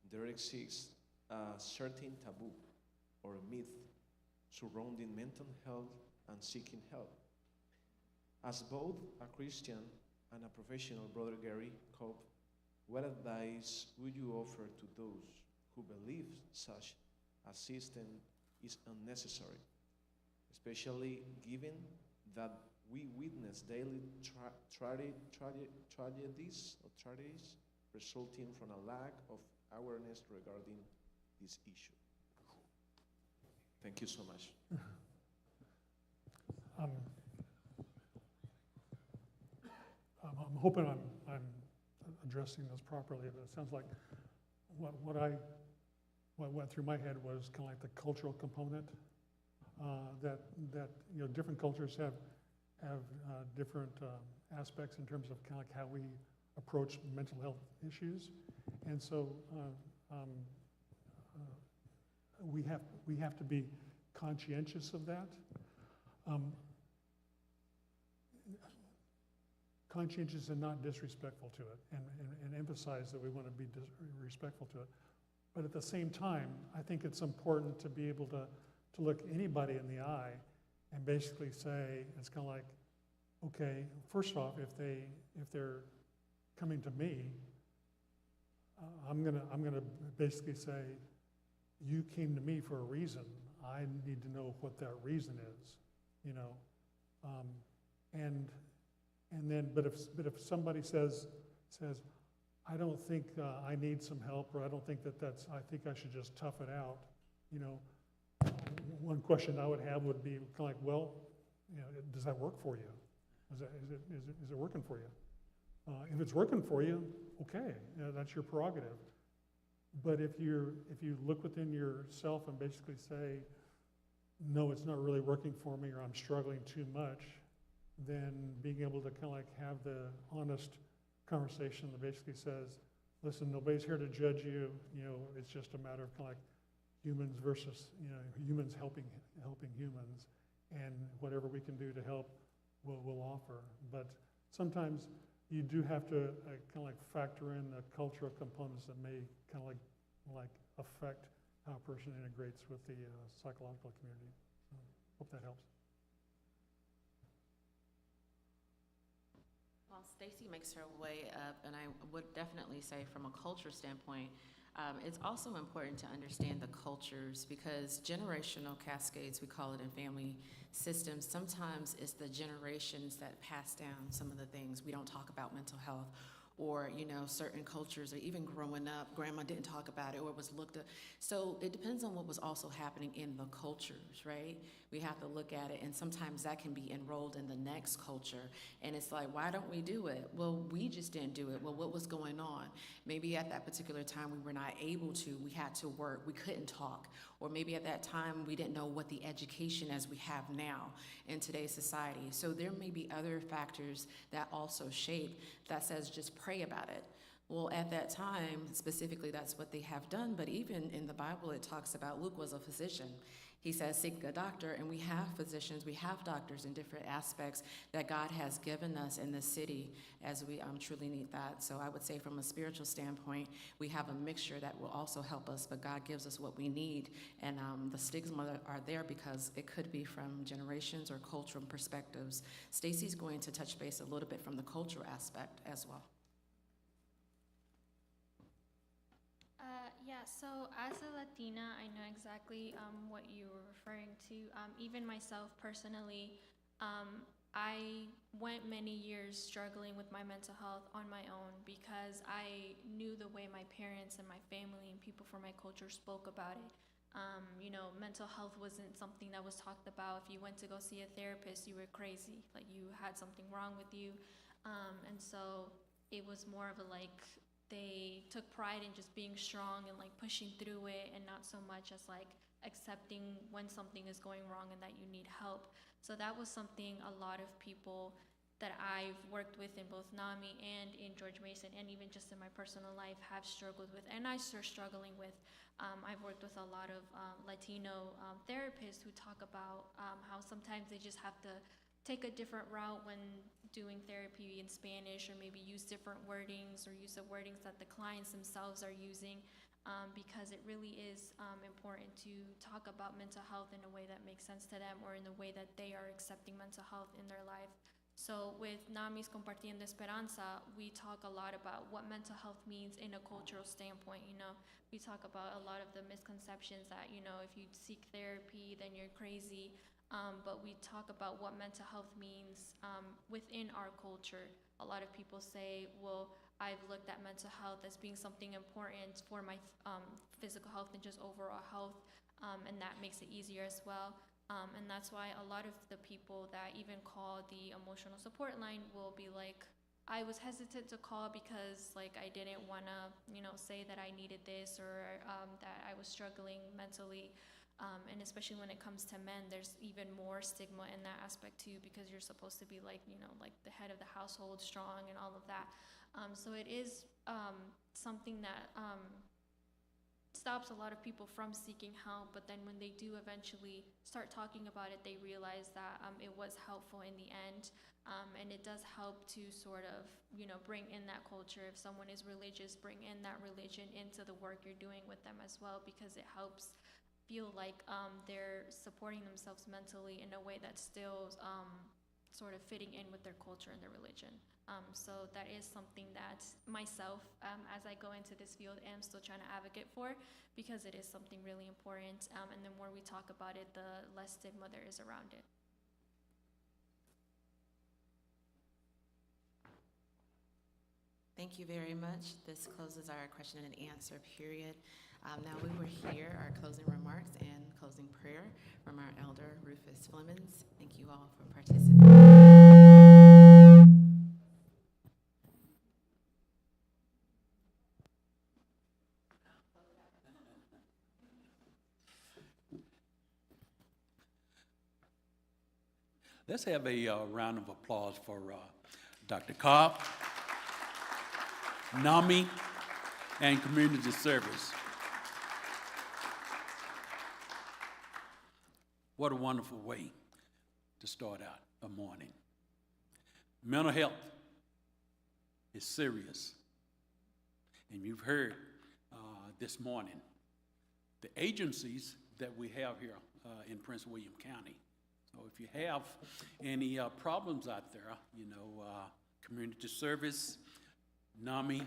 there exists a certain taboo or myth surrounding mental health and seeking help. As both a Christian and a professional, Brother Gary Cope, what advice would you offer to those who believe such assistance is unnecessary, especially given that we witness daily tragedies resulting from a lack of awareness regarding this issue? Thank you so much. I'm hoping I'm addressing this properly, but it sounds like what went through my head was kind of like the cultural component, that you know, different cultures have different aspects in terms of kind of like how we approach mental health issues, and so we have to be conscientious of that. Conscientious and not disrespectful to it, and emphasize that we want to be respectful to it. But at the same time, I think it's important to be able to look anybody in the eye and basically say, it's kind of like, okay, first off, if they're coming to me, I'm gonna basically say, you came to me for a reason. I need to know what that reason is, you know, and then, but if somebody says, I don't think I need some help, or I don't think I think I should just tough it out, you know, one question I would have would be kind of like, well, you know, does that work for you? Is it working for you? If it's working for you, okay, you know, that's your prerogative. But if you look within yourself and basically say, no, it's not really working for me, or I'm struggling too much, then being able to kind of like have the honest conversation that basically says, listen, nobody's here to judge you, you know, it's just a matter of kind of like humans versus, you know, humans helping humans, and whatever we can do to help, we'll offer. But sometimes you do have to kind of like factor in the cultural components that may kind of like affect how a person integrates with the psychological community. So, hope that helps. Well, Stacy makes her way up, and I would definitely say from a culture standpoint, it's also important to understand the cultures, because generational cascades, we call it in family systems, sometimes it's the generations that pass down some of the things. We don't talk about mental health, or, certain cultures, or even growing up, grandma didn't talk about it or it was looked at. So it depends on what was also happening in the cultures, right? We have to look at it, and sometimes that can be enrolled in the next culture. And it's like, why don't we do it? Well, we just didn't do it. Well, what was going on? Maybe at that particular time we were not able to. We had to work. We couldn't talk. Or maybe at that time we didn't know what the education as we have now in today's society. So there may be other factors that also shape that says just pray about it. Well, at that time, specifically, that's what they have done. But even in the Bible, it talks about Luke was a physician. He says, seek a doctor, and we have physicians, we have doctors in different aspects that God has given us in the city as we truly need that. So I would say from a spiritual standpoint, we have a mixture that will also help us, but God gives us what we need. And the stigma are there because it could be from generations or cultural perspectives. Stacy's going to touch base a little bit from the cultural aspect as well. Yeah, so as a Latina, I know exactly what you were referring to. Even myself personally, I went many years struggling with my mental health on my own because I knew the way my parents and my family and people from my culture spoke about it. Mental health wasn't something that was talked about. If you went to go see a therapist, you were crazy, like you had something wrong with you. And so it was more of a they took pride in just being strong and pushing through it, and not so much as accepting when something is going wrong and that you need help. So that was something a lot of people that I've worked with in both NAMI and in George Mason, and even just in my personal life, have struggled with, and I still struggling with. I've worked with a lot of Latino therapists who talk about how sometimes they just have to take a different route when doing therapy in Spanish, or maybe use different wordings or use the wordings that the clients themselves are using, because it really is important to talk about mental health in a way that makes sense to them, or in the way that they are accepting mental health in their life. So with NAMI's Compartiendo Esperanza, we talk a lot about what mental health means in a cultural standpoint. We talk about a lot of the misconceptions that, if you seek therapy, then you're crazy. But we talk about what mental health means within our culture. A lot of people say, well, I've looked at mental health as being something important for my physical health and just overall health, and that makes it easier as well. And that's why a lot of the people that even call the emotional support line will be like, I was hesitant to call because I didn't want to, say that I needed this, or that I was struggling mentally. And especially when it comes to men, there's even more stigma in that aspect too, because you're supposed to be the head of the household, strong and all of that. So it is something that stops a lot of people from seeking help, but then when they do eventually start talking about it, they realize that it was helpful in the end. And it does help to sort of, bring in that culture. If someone is religious, bring in that religion into the work you're doing with them as well, because it helps feel like they're supporting themselves mentally in a way that's still sort of fitting in with their culture and their religion. So that is something that myself, as I go into this field, am still trying to advocate for, because it is something really important. And the more we talk about it, the less stigma there is around it. Thank you very much. This closes our question and answer period. Now we will hear our closing remarks and closing prayer from our elder, Rufus Flemons. Thank you all for participating. Let's have a round of applause for Dr. Cobb, NAMI, and community service. What a wonderful way to start out a morning. Mental health is serious. And you've heard this morning the agencies that we have here in Prince William County. So if you have any problems out there, community service, NAMI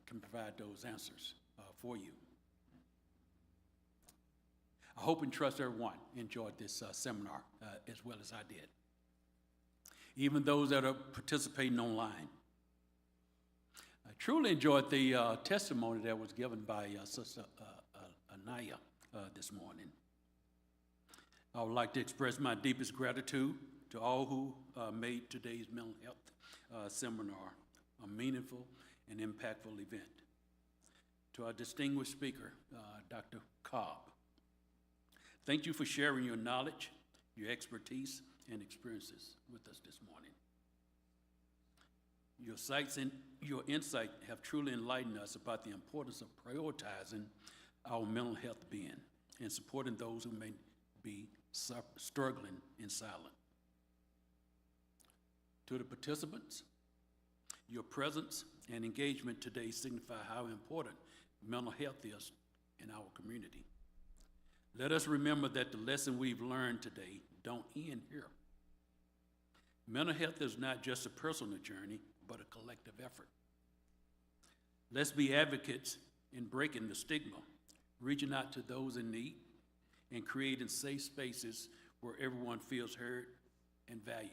can provide those answers for you. I hope and trust everyone enjoyed this seminar as well as I did. Even those that are participating online. truly enjoyed the testimony that was given by Sister Anaya this morning. I would like to express my deepest gratitude to all who made today's mental health seminar a meaningful and impactful event. To our distinguished speaker, Dr. Cobb, thank you for sharing your knowledge, your expertise, and experiences with us this morning. Your sights and your insight have truly enlightened us about the importance of prioritizing our mental health being and supporting those who may be struggling in silence. To the participants, your presence and engagement today signify how important mental health is in our community. Let us remember that the lesson we've learned today don't end here. Mental health is not just a personal journey, but a collective effort. Let's be advocates in breaking the stigma, reaching out to those in need, and creating safe spaces where everyone feels heard and valued.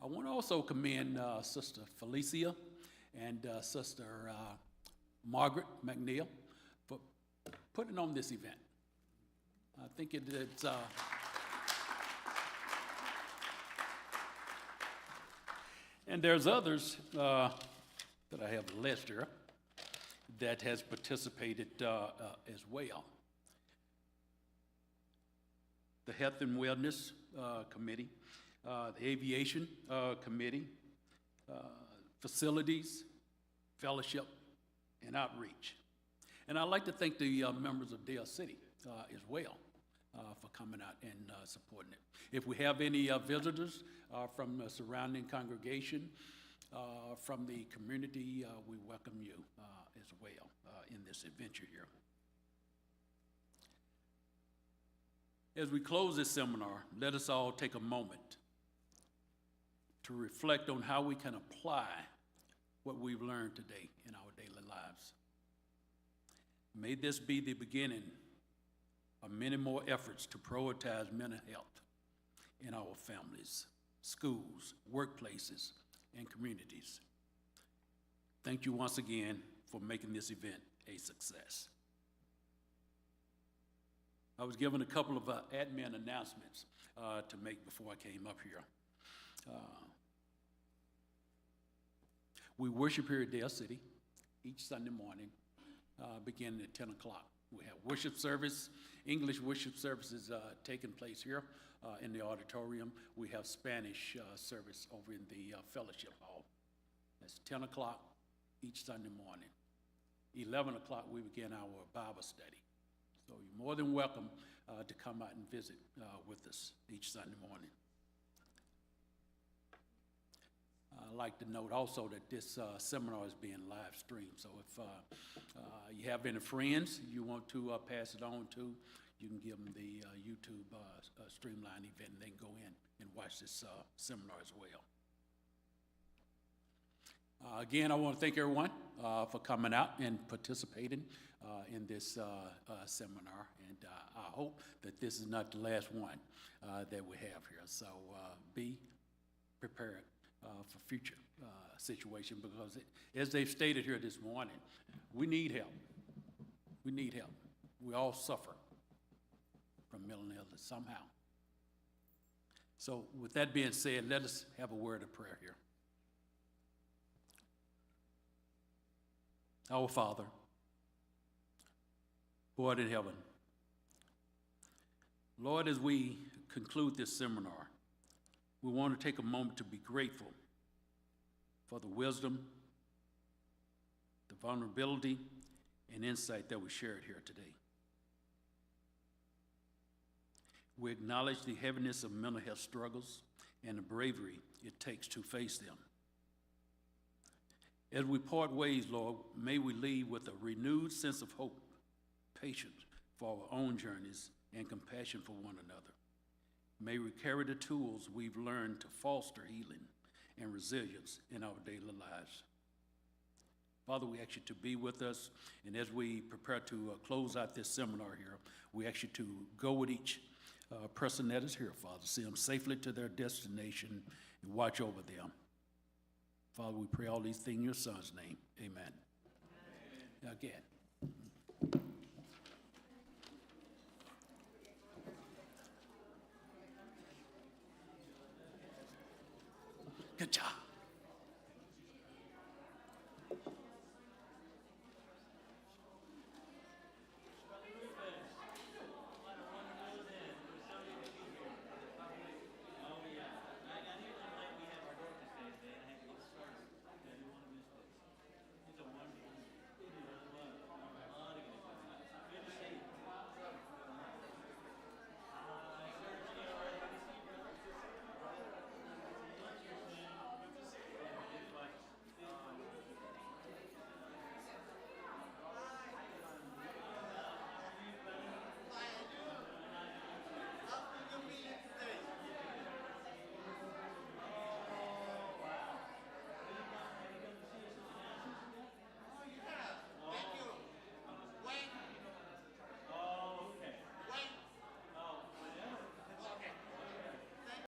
I want to also commend Sister Felicia and Sister Margaret McNeil for putting on this event. I think it's and there's others that I have a list here that has participated as well. The Health and Wellness Committee, the Aviation Committee, Facilities, Fellowship, and Outreach. And I'd like to thank the members of Dale City as well for coming out and supporting it. If we have any visitors from the surrounding congregation, from the community, we welcome you as well in this adventure here. As we close this seminar, let us all take a moment to reflect on how we can apply what we've learned today in our daily lives. May this be the beginning of many more efforts to prioritize mental health in our families, schools, workplaces, and communities. Thank you once again for making this event a success. I was given a couple of admin announcements to make before I came up here. We worship here at Dale City each Sunday morning, beginning at 10 o'clock. We have worship service, English worship services taking place here in the auditorium. We have Spanish service over in the fellowship hall. That's 10 o'clock each Sunday morning. 11 o'clock, we begin our Bible study. So you're more than welcome to come out and visit with us each Sunday morning. I'd like to note also that this seminar is being live streamed. So if you have any friends you want to pass it on to, you can give them the YouTube Streamline event, and they can go in and watch this seminar as well. Again, I want to thank everyone for coming out and participating in this seminar, and I hope that this is not the last one that we have here. So be prepared for future situation, because as they've stated here this morning, we need help. We need help. We all suffer from mental illness somehow. So with that being said, let us have a word of prayer here. Our Father, who art in heaven, Lord, as we conclude this seminar, we want to take a moment to be grateful for the wisdom, the vulnerability, and insight that was shared here today. We acknowledge the heaviness of mental health struggles and the bravery it takes to face them. As we part ways, Lord, may we leave with a renewed sense of hope, patience for our own journeys, and compassion for one another. May we carry the tools we've learned to foster healing and resilience in our daily lives. Father, we ask you to be with us, and as we prepare to close out this seminar here, we ask you to go with each person that is here, Father. See them safely to their destination and watch over them. Father, we pray all these things in your son's name. Amen. Again. Good job.